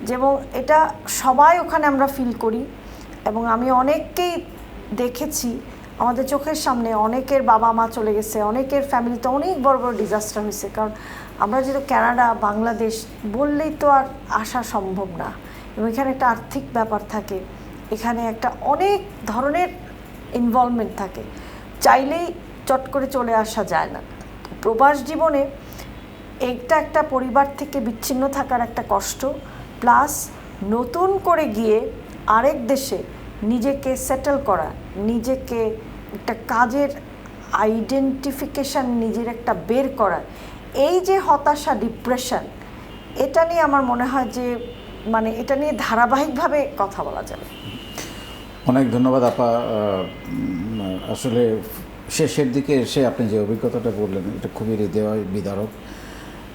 যেমন এটা সবাই ওখানে আমরা ফিল করি। এবং আমি অনেককেই দেখেছি আমাদের চোখের সামনে, অনেকের বাবা মা চলে গেছে, অনেকের ফ্যামিলিতে অনেক বড় বড় ডিজাস্টার হয়েছে। কারণ আমরা যেহেতু কানাডা, বাংলাদেশ বললেই তো আর আসা সম্ভব না, এবং এখানে একটা আর্থিক ব্যাপার থাকে, এখানে একটা অনেক ধরনের ইনভলভমেন্ট থাকে, চাইলেই চট করে চলে আসা যায় না। প্রবাস জীবনে এটা একটা পরিবার থেকে বিচ্ছিন্ন থাকার একটা কষ্ট, প্লাস নতুন করে গিয়ে আরেক দেশে নিজেকে সেটেল করা, নিজেকে একটা কাজের আইডেন্টিফিকেশান নিজের একটা বের করা, এই যে হতাশা, ডিপ্রেশন, এটা নিয়ে আমার মনে হয় যে মানে এটা নিয়ে ধারাবাহিকভাবে কথা বলা যাবে। অনেক ধন্যবাদ আপা। আসলে শেষের দিকে এসে আপনি যে অভিজ্ঞতাটা বললেন, এটা খুবই হৃদয় বিদারক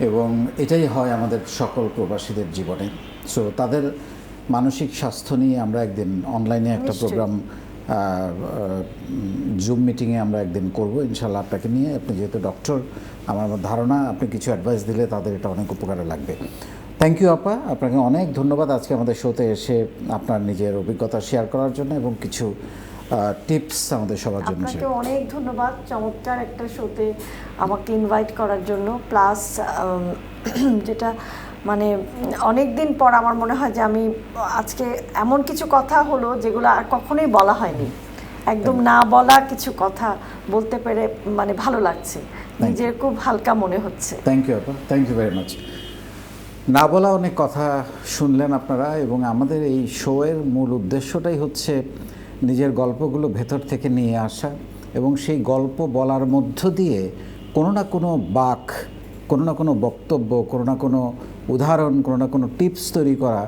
এবং এটাই হয় আমাদের সকল প্রবাসীদের জীবনে। সো তাদের মানসিক স্বাস্থ্য নিয়ে আমরা একদিন অনলাইনে একটা প্রোগ্রাম জুম মিটিংয়ে আমরা একদিন করব ইনশাল্লাহ আপনাকে নিয়ে। আপনি যেহেতু ডক্টর, আমার ধারণা আপনি কিছু অ্যাডভাইস দিলে তাদের এটা অনেক উপকারে লাগবে। থ্যাংক ইউ আপা, আপনাকে অনেক ধন্যবাদ আজকে আমাদের শোতে এসে আপনার নিজের অভিজ্ঞতা শেয়ার করার জন্য এবং কিছু টিপস আমাদের সবার জন্য। আপনাকে অনেক ধন্যবাদ চমৎকার একটা শোতে আমাকে ইনভাইট করার জন্য। প্লাস যেটা মানে অনেক দিন পর আমার মনে হয় যে আমি আজকে এমন কিছু কথা হলো যেগুলো আর কখনোই বলা হয়নি, একদম না বলা কিছু কথা বলতে পেরে মানে ভালো লাগছে, নিজের খুব হালকা মনে হচ্ছে। থ্যাংক ইউ আপা, থ্যাংক ইউ ভেরি মাচ। না বলা অনেক কথা শুনলেন আপনারা, এবং আমাদের এই শোয়ের মূল উদ্দেশ্যটাই হচ্ছে নিজের গল্পগুলো ভেতর থেকে নিয়ে আসা এবং সেই গল্প বলার মধ্য দিয়ে কোনো না কোনো বাক, কোনো না কোনো বক্তব্য, কোনো না কোনো উদাহরণ, কোনো না কোনো টিপস তৈরি করা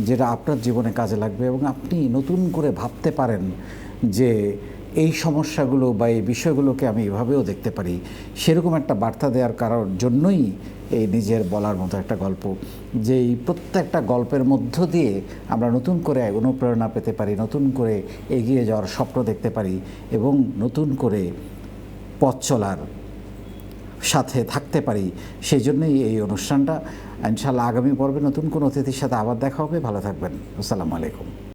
যেটা আপনার জীবনে কাজে লাগবে এবং আপনি নতুন করে ভাবতে পারেন যে এই সমস্যাগুলো বা এই বিষয়গুলোকে আমি এভাবেও দেখতে পারি। সেরকম একটা বার্তা দেওয়ার কারণ জন্যই এই নিজের বলার মতো একটা গল্প, যে এই প্রত্যেকটা গল্পের মধ্য দিয়ে আমরা নতুন করে অনুপ্রেরণা পেতে পারি, নতুন করে এগিয়ে যাওয়ার স্বপ্ন দেখতে পারি এবং নতুন করে পথ চলার সাথে থাকতে পারি। সেই জন্যই এই অনুষ্ঠানটা। ইনশাআল্লাহ আগামী পর্বে নতুন কোনো অতিথির সাথে আবার দেখা হবে। ভালো থাকবেন। আসসালামু আলাইকুম।